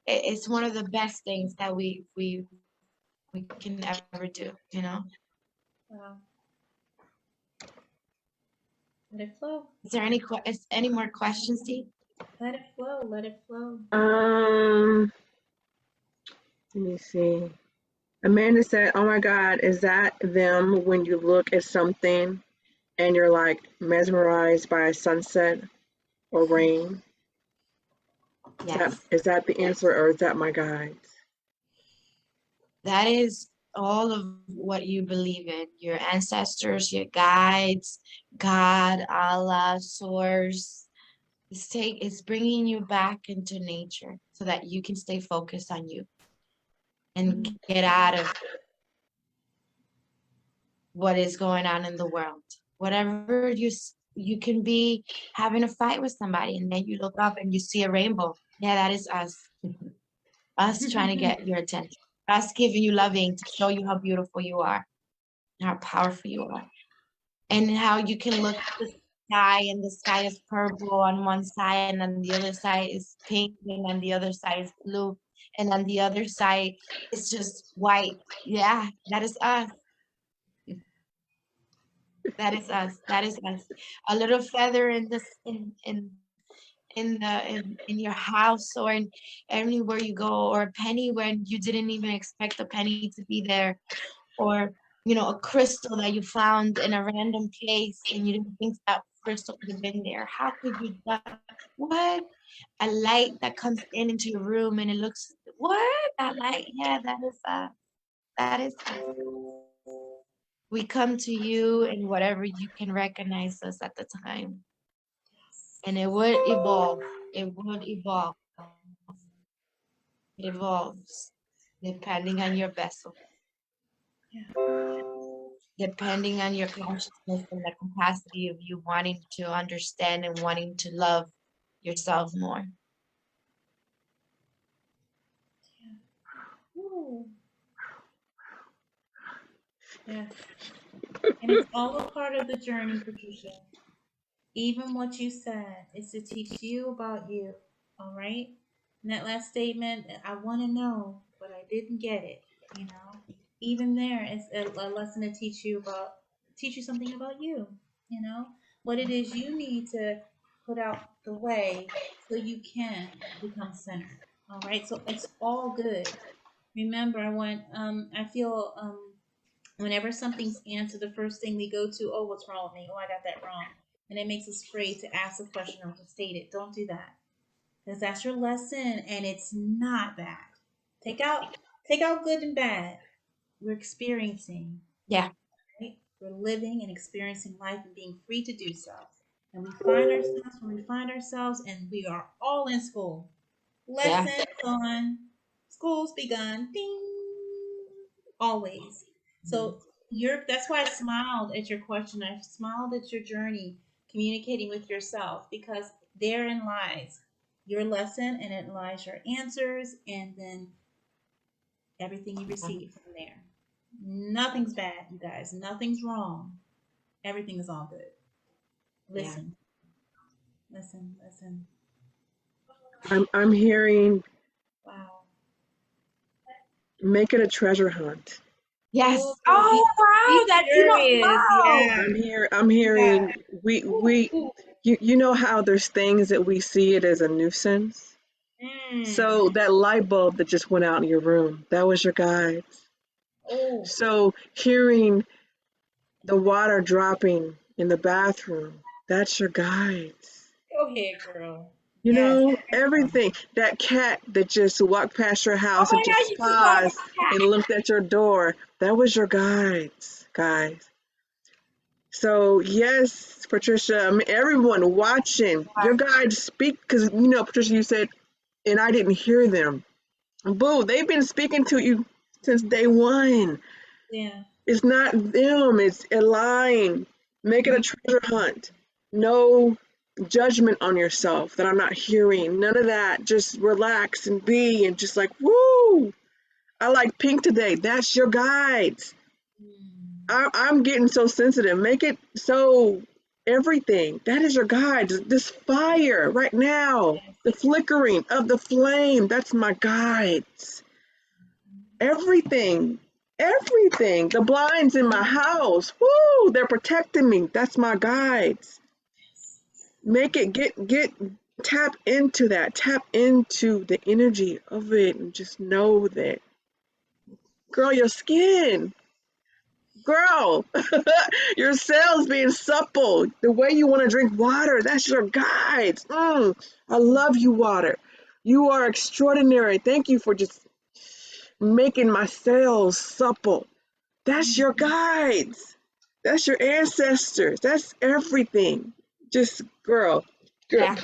is one of the best things that we can ever do. Wow. Let it flow. Is there any more questions, Steve? Let it flow. Let it flow. Let me see. Amanda said, "Oh my God, is that them when you look at something and you're like mesmerized by a sunset or rain? Yes. Is that the answer, or is that my guides?" That is all of what you believe in. Your ancestors, your guides, God, Allah, Source. It's bringing you back into nature so that you can stay focused on you and get out of what is going on in the world. Whatever you can be having a fight with somebody and then you look up and you see a rainbow. Yeah, that is us. Us trying to get your attention. Us giving you loving to show you how beautiful you are, how powerful you are. And how you can look at the sky and the sky is purple on one side and on the other side is pink and on the other side is blue and on the other side it's just white. Yeah, that is us. That is us. That is us. A little feather in this in your house or in anywhere you go, or a penny when you didn't even expect a penny to be there, or a crystal that you found in a random place and you didn't think that crystal could have been there. How could you what? A light that comes into your room and it looks what? That light, yeah, that is us. That is us. We come to you in whatever you can recognize us at the time. And it would evolve. It would evolve. It evolves depending on your vessel. Depending on your consciousness and the capacity of you wanting to understand and wanting to love yourself more. Yeah. And it's all a part of the journey, Patricia. Even what you said is to teach you about you. All right? And that last statement, I want to know, but I didn't get it. Even there is a lesson to teach you something about you. What it is you need to put out the way so you can become centered. All right? So it's all good. Remember, I feel whenever something's answered, the first thing we go to, oh, what's wrong with me? Oh, I got that wrong. And it makes us afraid to ask a question or to state it. Don't do that. Because that's your lesson and it's not bad. Take out good and bad. We're experiencing. Yeah. Right? We're living and experiencing life and being free to do so. And we find ourselves and we are all in school. Lessons on. School's begun. Ding. Always. So that's why I smiled at your question. I smiled at your journey communicating with yourself, because therein lies your lesson and it lies your answers and then everything you receive from there. Nothing's bad, you guys. Nothing's wrong. Everything is all good. Listen. Yeah. Listen. I'm hearing, wow, make it a treasure hunt. Yes. Oh wow, that's wow. I'm hearing you know how there's things that we see it as a nuisance. So that light bulb that just went out in your room, that was your guides. Oh. So hearing the water dropping in the bathroom, that's your guides. Go ahead, girl. You know, everything. That cat that just walked past your house and just paused and looked at your door, that was your guides, guys. So yes, Patricia, everyone watching, your guides speak because Patricia, you said, and I didn't hear them. Boo, they've been speaking to you since day one. Yeah. It's not them, it's a line. Make it a treasure hunt. No judgment on yourself that I'm not hearing. None of that. Just relax and be and just like, woo! I like pink today. That's your guides. Mm. I'm getting so sensitive. Make it so everything. That is your guide. This fire right now, the flickering of the flame. That's my guides. Everything, everything. The blinds in my house. Woo! They're protecting me. That's my guides. Make it tap into that. Tap into the energy of it and just know that, girl, your skin. Girl, your cells being supple, the way you want to drink water, that's your guides. I love you, water. You are extraordinary. Thank you for just making my cells supple. That's your guides. That's your ancestors. That's everything. Just girl, Yeah.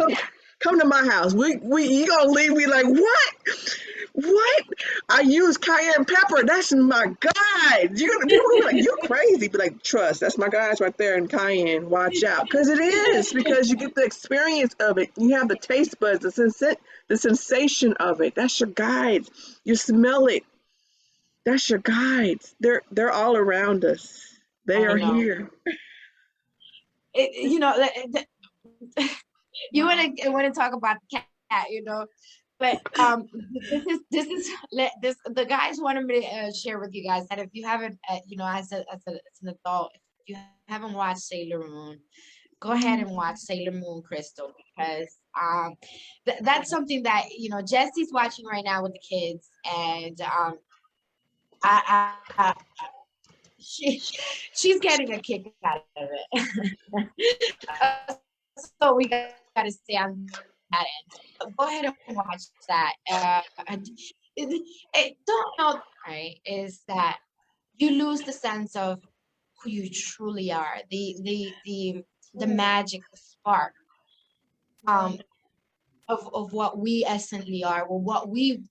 come to my house. We you gonna leave me like what? What? I use cayenne pepper. That's my guide. You're gonna people gonna be like, you're crazy. Be like, trust, that's my guides right there in cayenne. Watch out. Because it is, because you get the experience of it. You have the taste buds, the sensation of it. That's your guides. You smell it. That's your guides. They're all around us. They I are know. here. You know, you Wow. want to talk about the cat, but this is this the guys wanted me to share with you guys that if you haven't, as an adult, if you haven't watched Sailor Moon, go ahead and watch Sailor Moon Crystal because that's something that Jesse's watching right now with the kids, and I she's getting a kick out of it. So we got to stay on that end. Go ahead and watch that. Don't know, right? Is that you lose the sense of who you truly are, the magic, the spark, um, of what we essentially are, or what we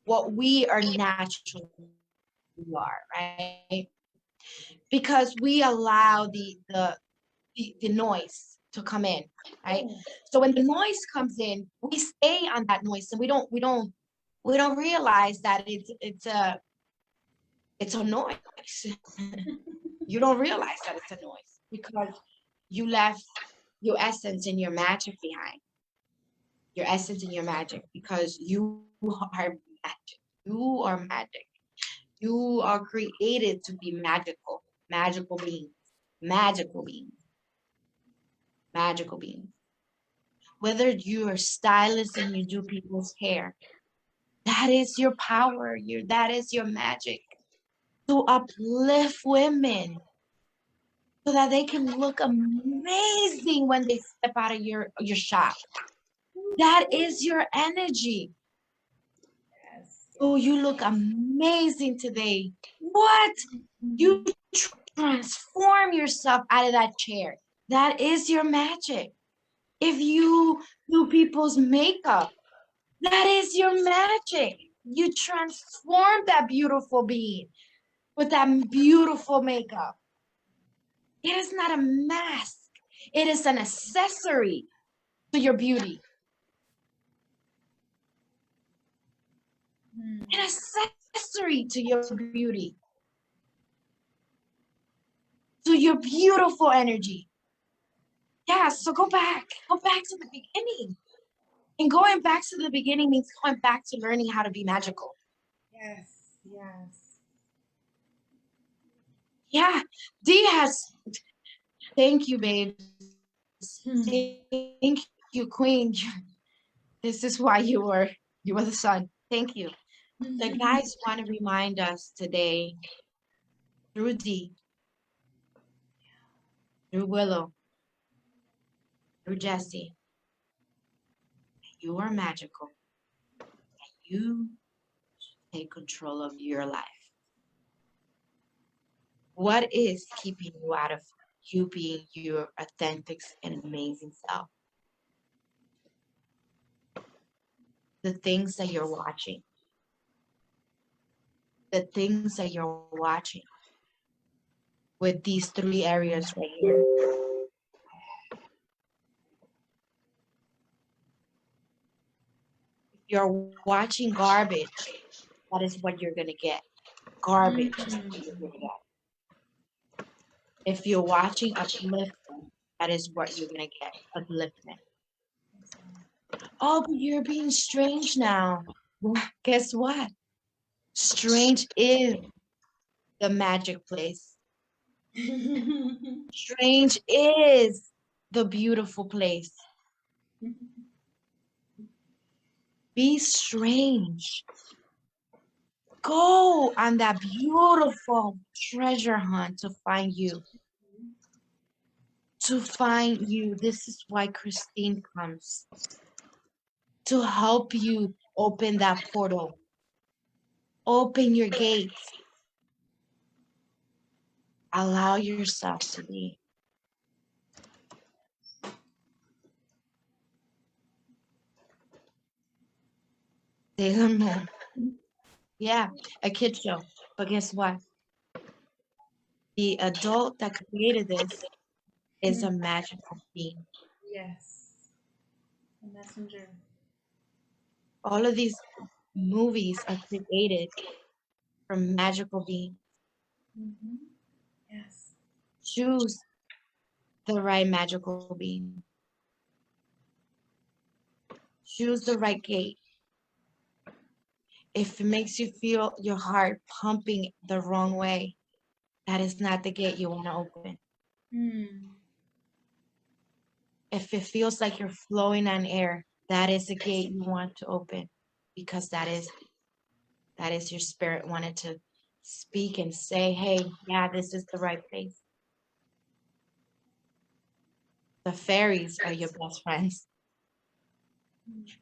are naturally are, right? Because we allow the noise to come in, right? So when the noise comes in, we stay on that noise, and we don't realize that it's a noise. You don't realize that it's a noise because you left your essence and your magic behind. Your essence and your magic, because you are magic. You are magic. You are created to be magical, magical beings, magical beings, magical beings. Whether you're a stylist and you do people's hair, that is your power. That is your magic to uplift women so that they can look amazing when they step out of your shop. That is your energy. Yes. Oh, you look amazing today. What? You transform yourself out of that chair. That is your magic. If you do people's makeup, that is your magic. You transform that beautiful being with that beautiful makeup. It is not a mask. It is an accessory to your beauty. An accessory to your beauty, to your beautiful energy. Yeah, so go back. Go back to the beginning. And going back to the beginning means going back to learning how to be magical. Yes. Yes. Yeah, Dee has. Thank you, babe. Thank you, Queen. This is why you were the sun. Thank you. The guys want to remind us today through Dee, through Willow, through Jesse, you are magical. You take control of your life. What is keeping you out of you being your authentic and amazing self? The things that you're watching. The things that you're watching with these 3 areas right here. If you're watching garbage, that is what you're going to get. Garbage is what you're going to get. If you're watching upliftment, that is what you're going to get. Upliftment. Oh, but you're being strange now. Well, guess what? Strange is the magic place. Strange is the beautiful place. Be strange. Go on that beautiful treasure hunt to find you. To find you. This is why Christine comes. To help you open that portal. Open your gates. Allow yourself to be. Sailor Moon. Yeah, a kid show. But guess what? The adult that created this is a magical being. Yes. A messenger. All of these movies are created from magical beings. Yes. Choose the right magical being. Choose the right gate. If it makes you feel your heart pumping the wrong way, that is not the gate you want to open. If it feels like you're flowing on air, that is the gate you want to open, because that is your spirit wanted to speak and say, hey, yeah, this is the right place. The fairies are your best friends.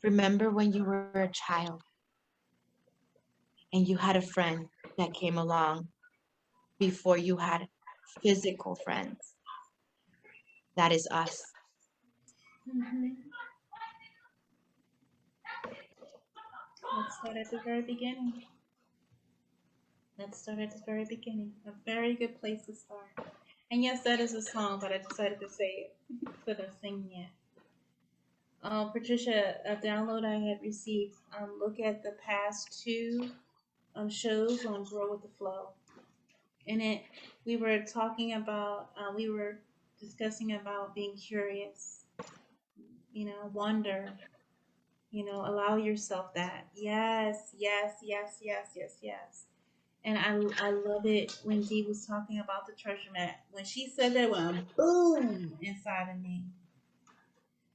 Remember when you were a child and you had a friend that came along before you had physical friends? That is us. Let's start at the very beginning. Let's start at the very beginning. A very good place to start. And yes, that is a song, but I decided to say it instead of singing it. Patricia, a download I had received. Look at the past 2 shows on Grow with the Flow. In it, we were talking about, we were discussing about being curious, wonder, allow yourself that. Yes, yes, yes, yes, yes, yes. And I love it when Dee was talking about the treasure map. When she said that, went boom inside of me.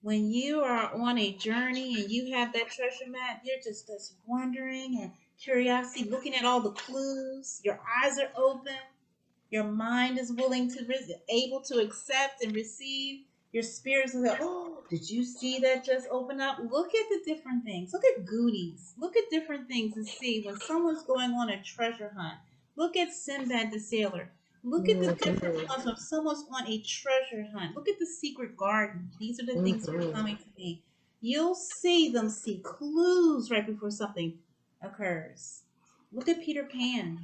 When you are on a journey and you have that treasure map, you're just wondering and curiosity, looking at all the clues. Your eyes are open. Your mind is willing to, able to accept and receive. Your spirit is like, oh, did you see that just open up? Look at the different things. Look at Goonies. Look at different things and see when someone's going on a treasure hunt. Look at Sinbad the Sailor. Look at the different ones when someone's on a treasure hunt. Look at the Secret Garden. These are the things that are coming to me. You'll see them see clues right before something occurs. Look at Peter Pan.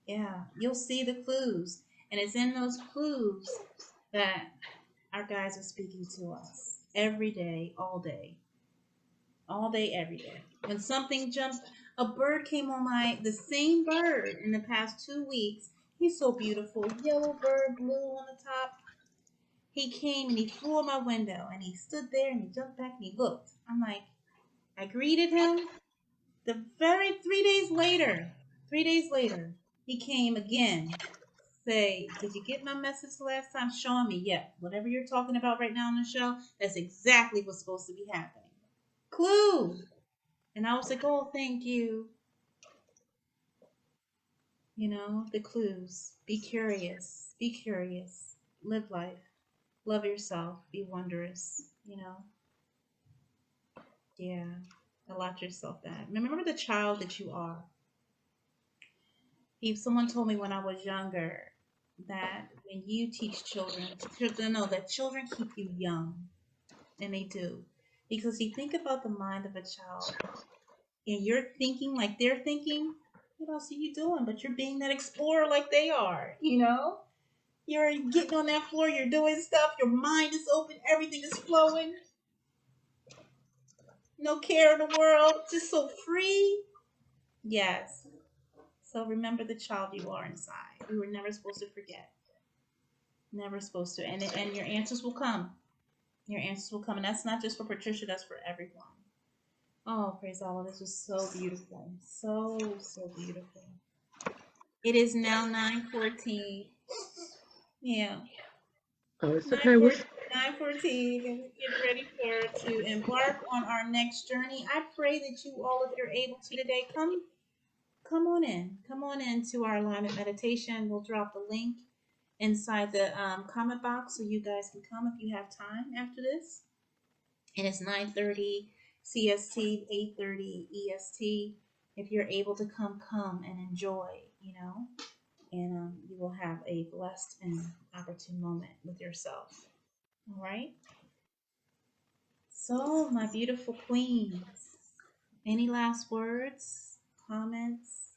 Yeah, you'll see the clues. And it's in those clues that our guides are speaking to us every day, all day. All day, every day. When something jumps, a bird came on the same bird in the past 2 weeks. He's so beautiful. Yellow bird, blue on the top. He came and he flew on my window and he stood there and he jumped back and he looked. I'm like, I greeted him. The very 3 days later, he came again. Say, did you get my message the last time? Showing me, yeah, whatever you're talking about right now on the show, that's exactly what's supposed to be happening. Clue. And I was like, oh, thank you. The clues. Be curious. Be curious. Live life. Love yourself. Be wondrous. Yeah. Allow yourself that. Remember the child that you are. If someone told me when I was younger that when you teach children know that children keep you young, and they do. Because you think about the mind of a child and you're thinking like they're thinking, what else are you doing? But you're being that explorer like they are, you know? You're getting on that floor, you're doing stuff, your mind is open, everything is flowing, no care in the world, just so free. Yes. So remember the child you are inside. We were never supposed to forget. Never supposed to. And your answers will come. Your answers will come. And that's not just for Patricia, that's for everyone. Oh, praise Allah. This was so beautiful. So, so beautiful. It is now 9:14. Yeah. Oh, it's okay. 9:14. 9:14. And we're getting ready to embark on our next journey. I pray that you all, if you're able to today, come on in. Come on in to our alignment meditation. We'll drop the link inside the comment box so you guys can come if you have time after this. And it's 9:30 CST, 8:30 EST. If you're able to come and enjoy, and you will have a blessed and opportune moment with yourself. All right. So, my beautiful queens, any last words, comments,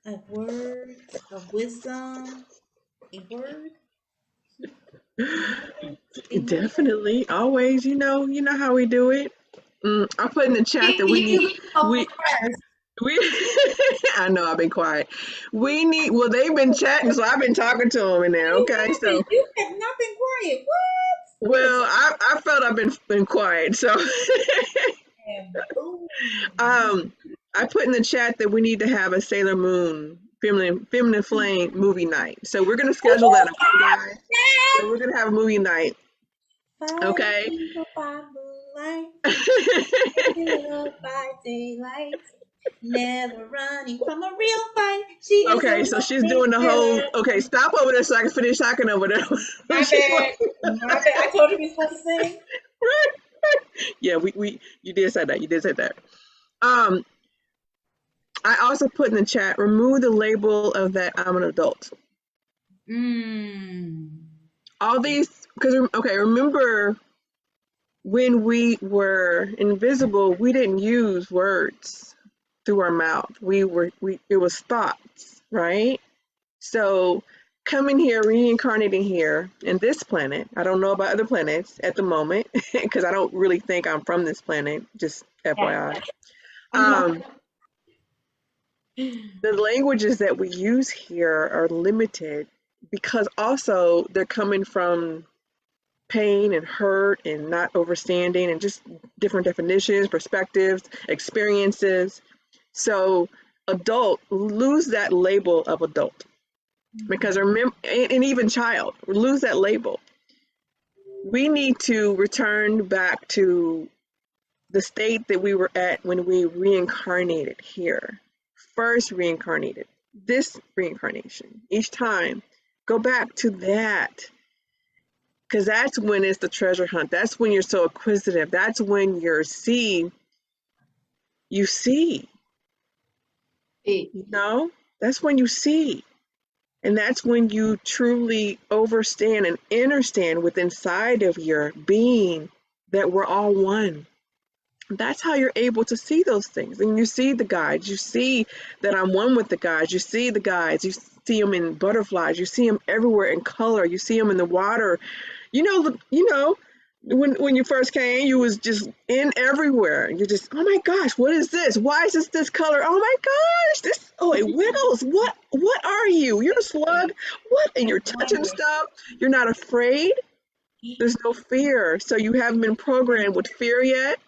a word of wisdom, a word? Definitely, always. You know how we do it. I put in the chat that You go we first. we. I know I've been quiet. We need. Well, they've been chatting, so I've been talking to them in there. You Okay, so haven't. You have not been quiet. What? You well, just I felt I've been quiet. So boom. I put in the chat that we need to have a Sailor Moon feminine flame movie night. So we're gonna schedule that, okay, guys? So we're gonna have a movie night. Okay. Fighting by moonlight, live by daylight, never running from a real fight. She is a Okay, so she's doing the whole. killer. Okay, stop over there so I can finish talking over there. My She bad. My bad. I told you we were supposed to sing. yeah, you did say that. You did say that. Um, I also put in the chat, remove the label of that I'm an adult. All these, because okay, remember when we were invisible, we didn't use words through our mouth. It was thoughts, right? So coming here, reincarnating here in this planet, I don't know about other planets at the moment because I don't really think I'm from this planet, just FYI. The languages that we use here are limited because also they're coming from pain and hurt and not understanding and just different definitions, perspectives, experiences. So adult, lose that label of adult. Because remember, and even child, lose that label. We need to return back to the state that we were at when we reincarnated here. First reincarnated, this reincarnation. Each time, go back to that. Because that's when it's the treasure hunt. That's when you're so acquisitive. That's when you see. That's when you see. And that's when you truly overstand and understand within inside of your being that we're all one. That's how you're able to see those things. And you see the guides. You see that I'm one with the guides. You see the guides. You see them in butterflies. You see them everywhere in color. You see them in the water. When you first came, you was just in everywhere. You just, oh my gosh, what is this? Why is this color? Oh my gosh, it wiggles. What are you? You're a slug. What? And you're touching stuff. You're not afraid. There's no fear. So you haven't been programmed with fear yet,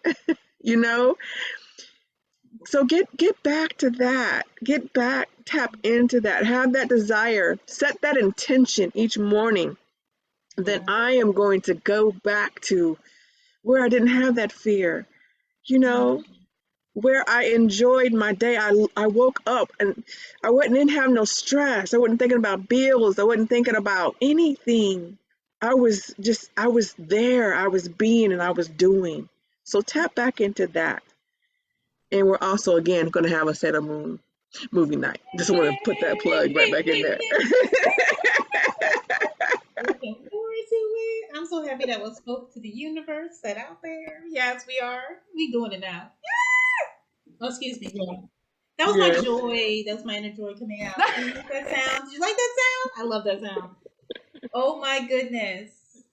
So get back to that. Get back, tap into that. Have that desire. Set that intention each morning. Then I am going to go back to where I didn't have that fear, where I enjoyed my day. I woke up and didn't have no stress. I wasn't thinking about bills. I wasn't thinking about anything. I was there. I was being and I was doing. So tap back into that. And we're also, again, going to have a Sailor Moon movie night. Just want to put that plug right back in there. Looking forward to it. I'm so happy that was spoke to the universe, set out there. Yes, we are. We doing it now. Oh, excuse me. Yeah. That was my Yes. joy. That was my inner joy coming out. Did you like that sound? Did you like that sound? I love that sound. Oh my goodness.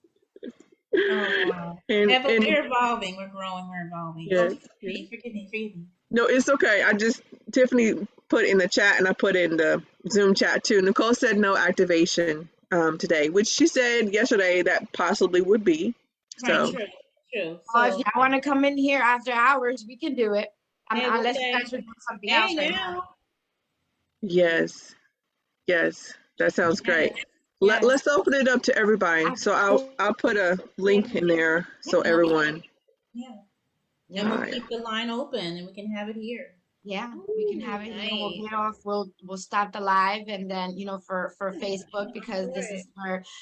Oh wow. And We're evolving. We're growing. We're evolving. Oh, yes. forgive me, forgive me. No, it's okay. I just Tiffany put in the chat and I put in the Zoom chat too. Nicole said no activation today, which she said yesterday that possibly would be. Right, So true, true. Well, if So, you want to come in here after hours, we can do it. hey, Unless you guys are doing something else right now. now. yes, yes, that sounds great. Yes, Let's open it up to everybody. So I'll put a link in there so everyone. yeah. And we'll Right. keep the line open and we can have it here. Yeah, we can have it Ooh, here. We'll nice. get off. We'll stop the live, and then for Facebook, because this Right. is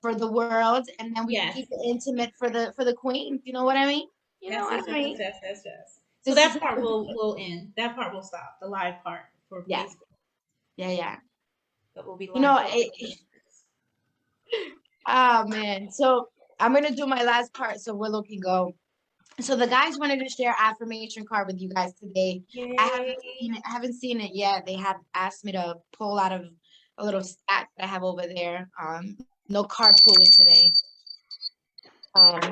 for the world, and then we can Yes. keep it intimate for the queen. You know what I mean? You know what I mean? Yes. So This that is part will end. That part will stop. The live part for Yeah. Facebook. yeah. But we'll be live. You know, oh man. So I'm gonna do my last part so Willow can go. So the guys wanted to share affirmation card with you guys today. Yay. I haven't seen it yet. They had asked me to pull out of a little stack that I have over there. No carpooling today.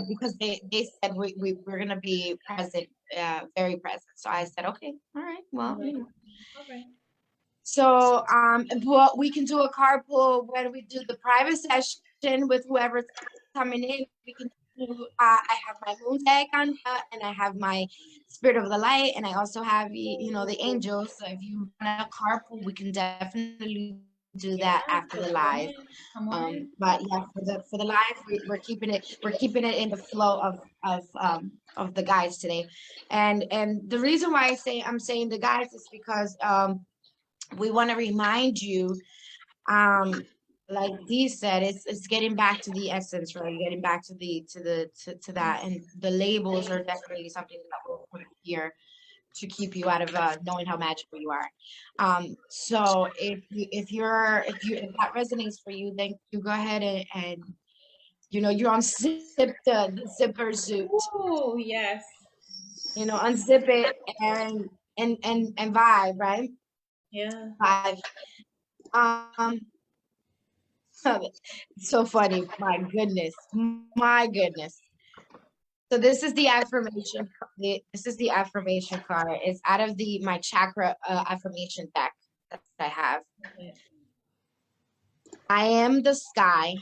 Because they said we're gonna be present, very present. So I said, okay, all right, well, you know. All right. So well, we can do a carpool when we do the private session with whoever's coming in. We can do. I have my moon tag on, and I have my spirit of the light, and I also have the angels. So if you want a carpool, we can definitely do that after the live. Come on in. But yeah, for the live, we're keeping it in the flow of the guys today, and the reason why I'm saying the guys is because we want to remind you, like Dee said, it's getting back to the essence, right? Getting back to that, and the labels are definitely something that we'll put here to keep you out of knowing how magical you are. So if that resonates for you, then you go ahead and you unzip the zipper suit, Oh yes. unzip it and vibe, right? Yeah. Vibe. So funny. My goodness. My goodness. So this is the affirmation. This is the affirmation card. It's out of my chakra affirmation deck that I have. I am the sky.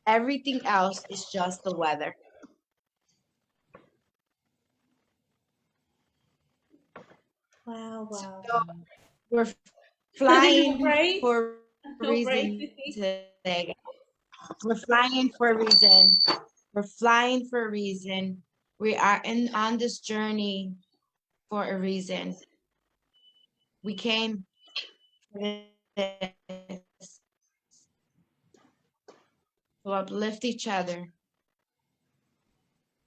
Everything else is just the weather. Wow. So we're flying Right? for a reason today. We're flying for a reason. We're flying for a reason. We are on this journey for a reason. We came for this, to uplift each other.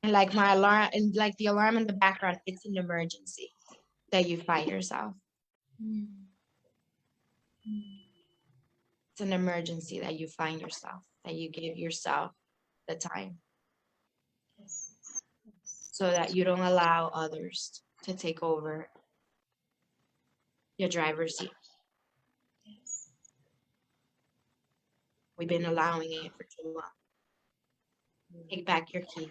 And like my alarm, and like the alarm in the background, it's an emergency that you find yourself. It's an emergency that you find yourself, that you give yourself the time, so that you don't allow others to take over your driver's seat. We've been allowing it for too long. Take back your key.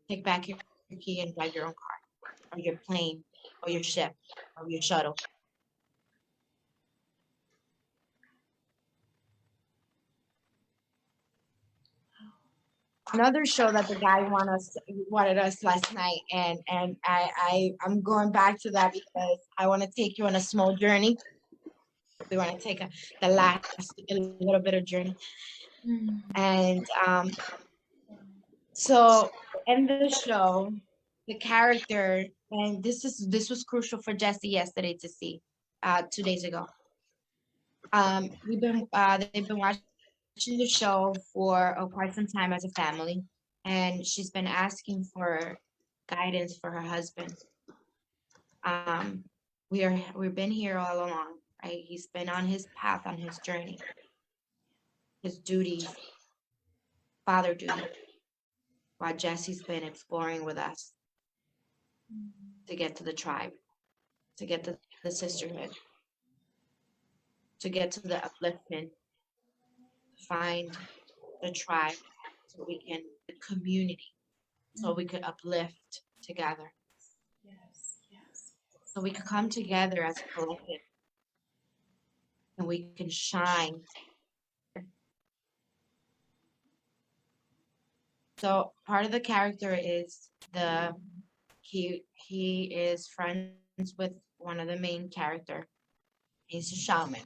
Take back your key and drive your own car, or your plane, or your ship, or your shuttle. Another show that the guy wanted us last night, and I'm going back to that because I want to take you on a small journey. We want to take a little bit of journey, and so in the show, the character, and this was crucial for Jesse yesterday to see, 2 days ago. They've been watching the show for quite some time as a family, and she's been asking for guidance for her husband. We've been here all along, right? He's been on his path, on his journey, his duties, father duty, while Jesse's been exploring with us to get to the tribe, to get to the sisterhood, to get to the upliftment, find the tribe, so we can, the community, so we could uplift together, Yes, yes. so we could come together as a collective and we can shine. So part of the character is he is friends with one of the main character. He's a shaman.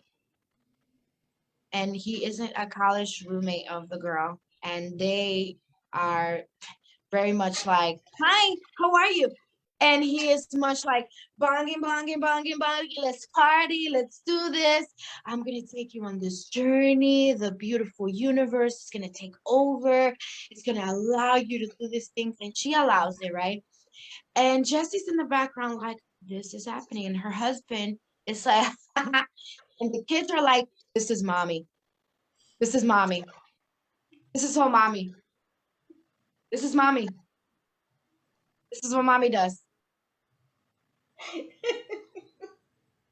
And he isn't a college roommate of the girl. And they are very much like, hi, how are you? And he is much like, bonging, bonging, bonging, bonging, let's party, let's do this. I'm going to take you on this journey. The beautiful universe is going to take over. It's going to allow you to do these things. And she allows it, right? And Jesse's in the background like, this is happening. And her husband is like, and the kids are like, this is mommy. This is mommy. This is all mommy. This is mommy. This is what mommy does.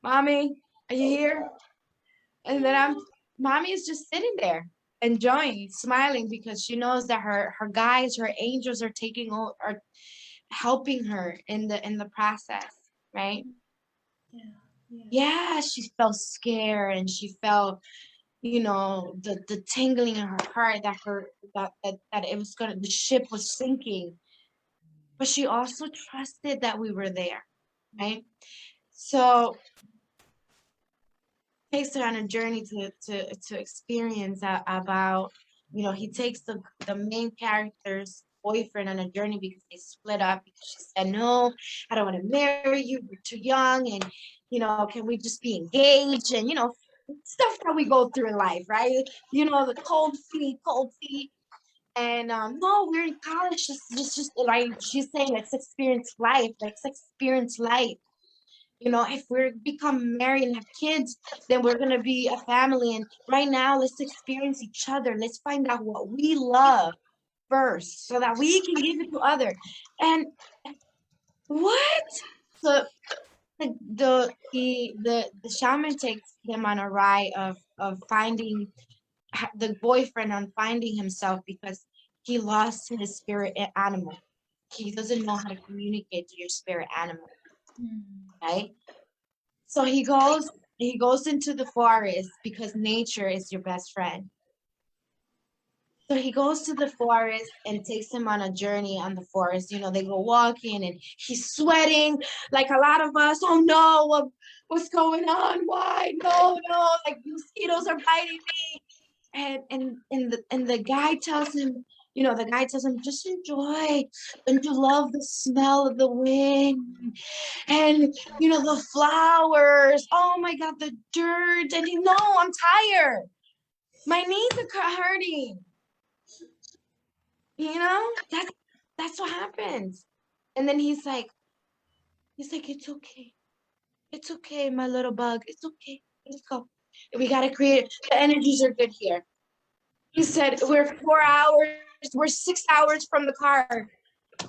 Mommy, are you here? And then mommy is just sitting there, enjoying, smiling, because she knows that her guides, her angels are taking over, are helping her in the process, right? Yeah, she felt scared and she felt, the tingling in her heart that it was the ship was sinking. But she also trusted that we were there, right? So takes her on a journey to experience about, he takes the main character's boyfriend on a journey because they split up because she said, no, I don't want to marry you, you're too young, and can we just be engaged, and stuff that we go through in life, right? The cold feet. And no, we're in college, just like she's saying, let's experience life. If we're become married and have kids, then we're gonna be a family. And right now, let's experience each other. Let's find out what we love first, so that we can give it to others. And what? So the shaman takes them on a ride of finding the boyfriend, on finding himself, because he lost his spirit animal. He doesn't know how to communicate to your spirit animal, right? So he goes into the forest because nature is your best friend. So he goes to the forest and takes him on a journey on the forest. They go walking and he's sweating like a lot of us. Oh no, what's going on? Why? No, like mosquitoes are biting me. And the guy tells him, just enjoy. Don't you love the smell of the wind? And the flowers. Oh my God, the dirt. And no, I'm tired. My knees are hurting. That's what happens. And then he's like, it's okay. It's okay, my little bug. It's okay. Let's go. We gotta create. The energies are good here. He said, we're 4 hours, we're 6 hours from the car.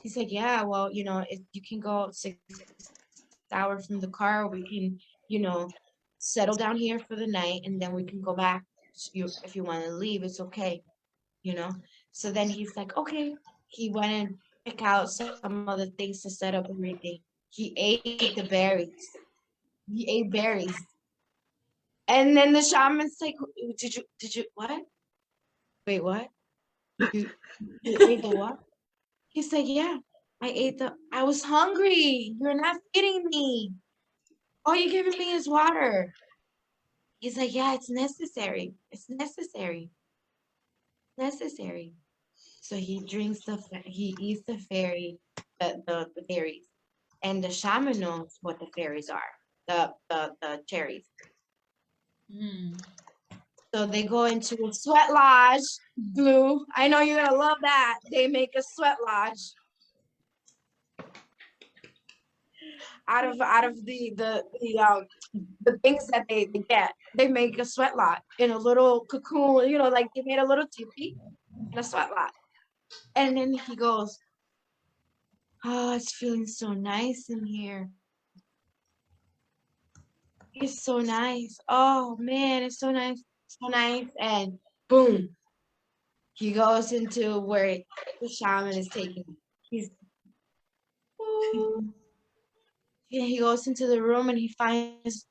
He's like, yeah, well, if you can go 6 hours from the car, we can, settle down here for the night, and then we can go back. If you want to leave, it's okay, So then he's like, okay. He went and picked out some of the things to set up everything. He ate the berries. He ate berries. And then the shaman's like, did you, what? Wait, what? You ate the what? He said, yeah, I was hungry. You're not feeding me. All you're giving me is water. He's like, yeah, it's necessary. It's necessary. Necessary. So he eats the fairy, the berries. And the shaman knows what the fairies are, the cherries. So they go into a sweat lodge. Blue, I know you're gonna love that. They make a sweat lodge. out of the things that they get. They make a sweat lot in a little cocoon, you know, like they made a little teepee in a sweat lot. And then he goes, "Oh, it's feeling so nice in here. It's so nice. Oh man, it's so nice, so nice." And boom, he goes into where the shaman is taking him. He's Yeah, he goes into the room and he finds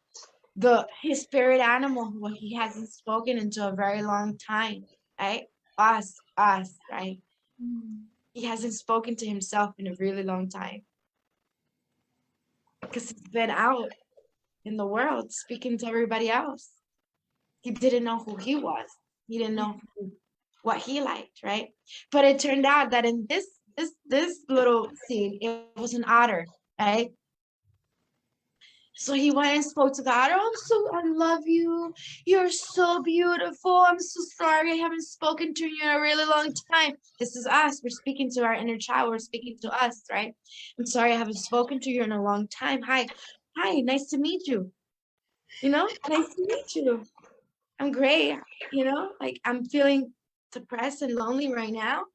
his spirit animal who he hasn't spoken into a very long time, right? Us, right? He hasn't spoken to himself in a really long time because he's been out in the world speaking to everybody else. He didn't know who he was. He didn't know what he liked, right? But it turned out that in this little scene, it was an otter, right? So he went and spoke to the otter. I love you. You're so beautiful. I'm so sorry I haven't spoken to you in a really long time. This is us. We're speaking to our inner child. We're speaking to us, right? I'm sorry I haven't spoken to you in a long time. Hi, nice to meet you. You know, nice to meet you. I'm great. You know, like I'm feeling depressed and lonely right now,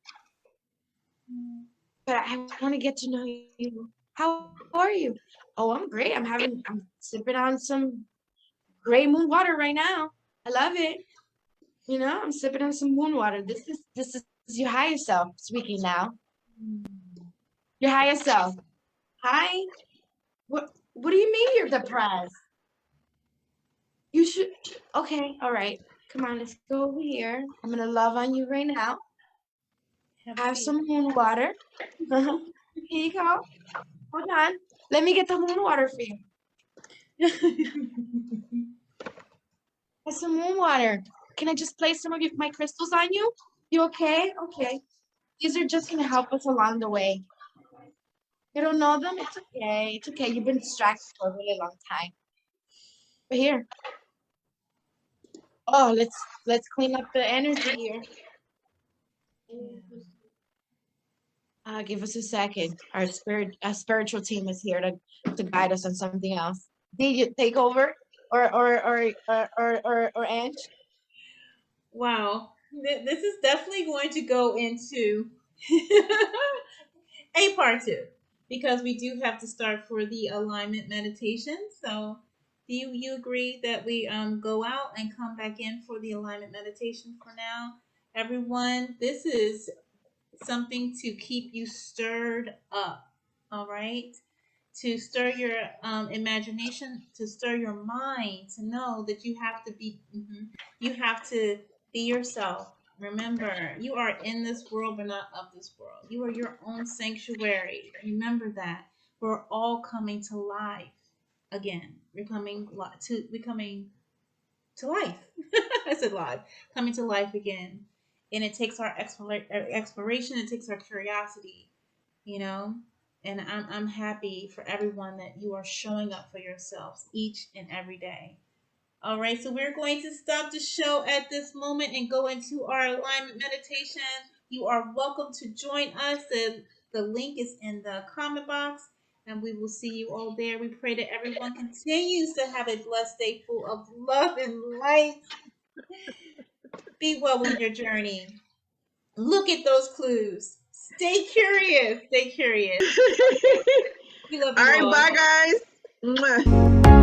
but I want to get to know you. How are you? Oh, I'm great. I'm sipping on some gray moon water right now. I love it. You know, I'm sipping on some moon water. This is your higher self speaking now. Your higher self. Hi. What do you mean you're depressed? You should okay, all right. Come on, let's go over here. I'm gonna love on you right now. Have some moon water. Here you go. Hold on. Let me get the moon water for you. Have some moon water. Can I just place some of my crystals on you? You okay? Okay. These are just gonna help us along the way. You don't know them? It's okay. It's okay. You've been distracted for a really long time. But here. Oh, let's clean up the energy here. Give us a second. Our spiritual team is here to guide us on something else. Did you take over or Ange? Wow, this is definitely going to go into a part two because we do have to start for the alignment meditation. So, do you agree that we go out and come back in for the alignment meditation for now, everyone? This is something to keep you stirred up. All right. To stir your imagination, to stir your mind, to know that you have to be, you have to be yourself. Remember, you are in this world, but not of this world. You are your own sanctuary. Remember that. We're all coming to life again. We're coming to life. I said live, coming to life again. And it takes our exploration, it takes our curiosity, you know. And I'm happy for everyone that you are showing up for yourselves each and every day. All right, so we're going to stop the show at this moment and go into our alignment meditation. You are welcome to join us. The link is in the comment box, and we will see you all there. We pray that everyone continues to have a blessed day full of love and light. Be well on your journey. Look at those clues. Stay curious. Stay curious. We love All you right, all. bye guys. Mwah.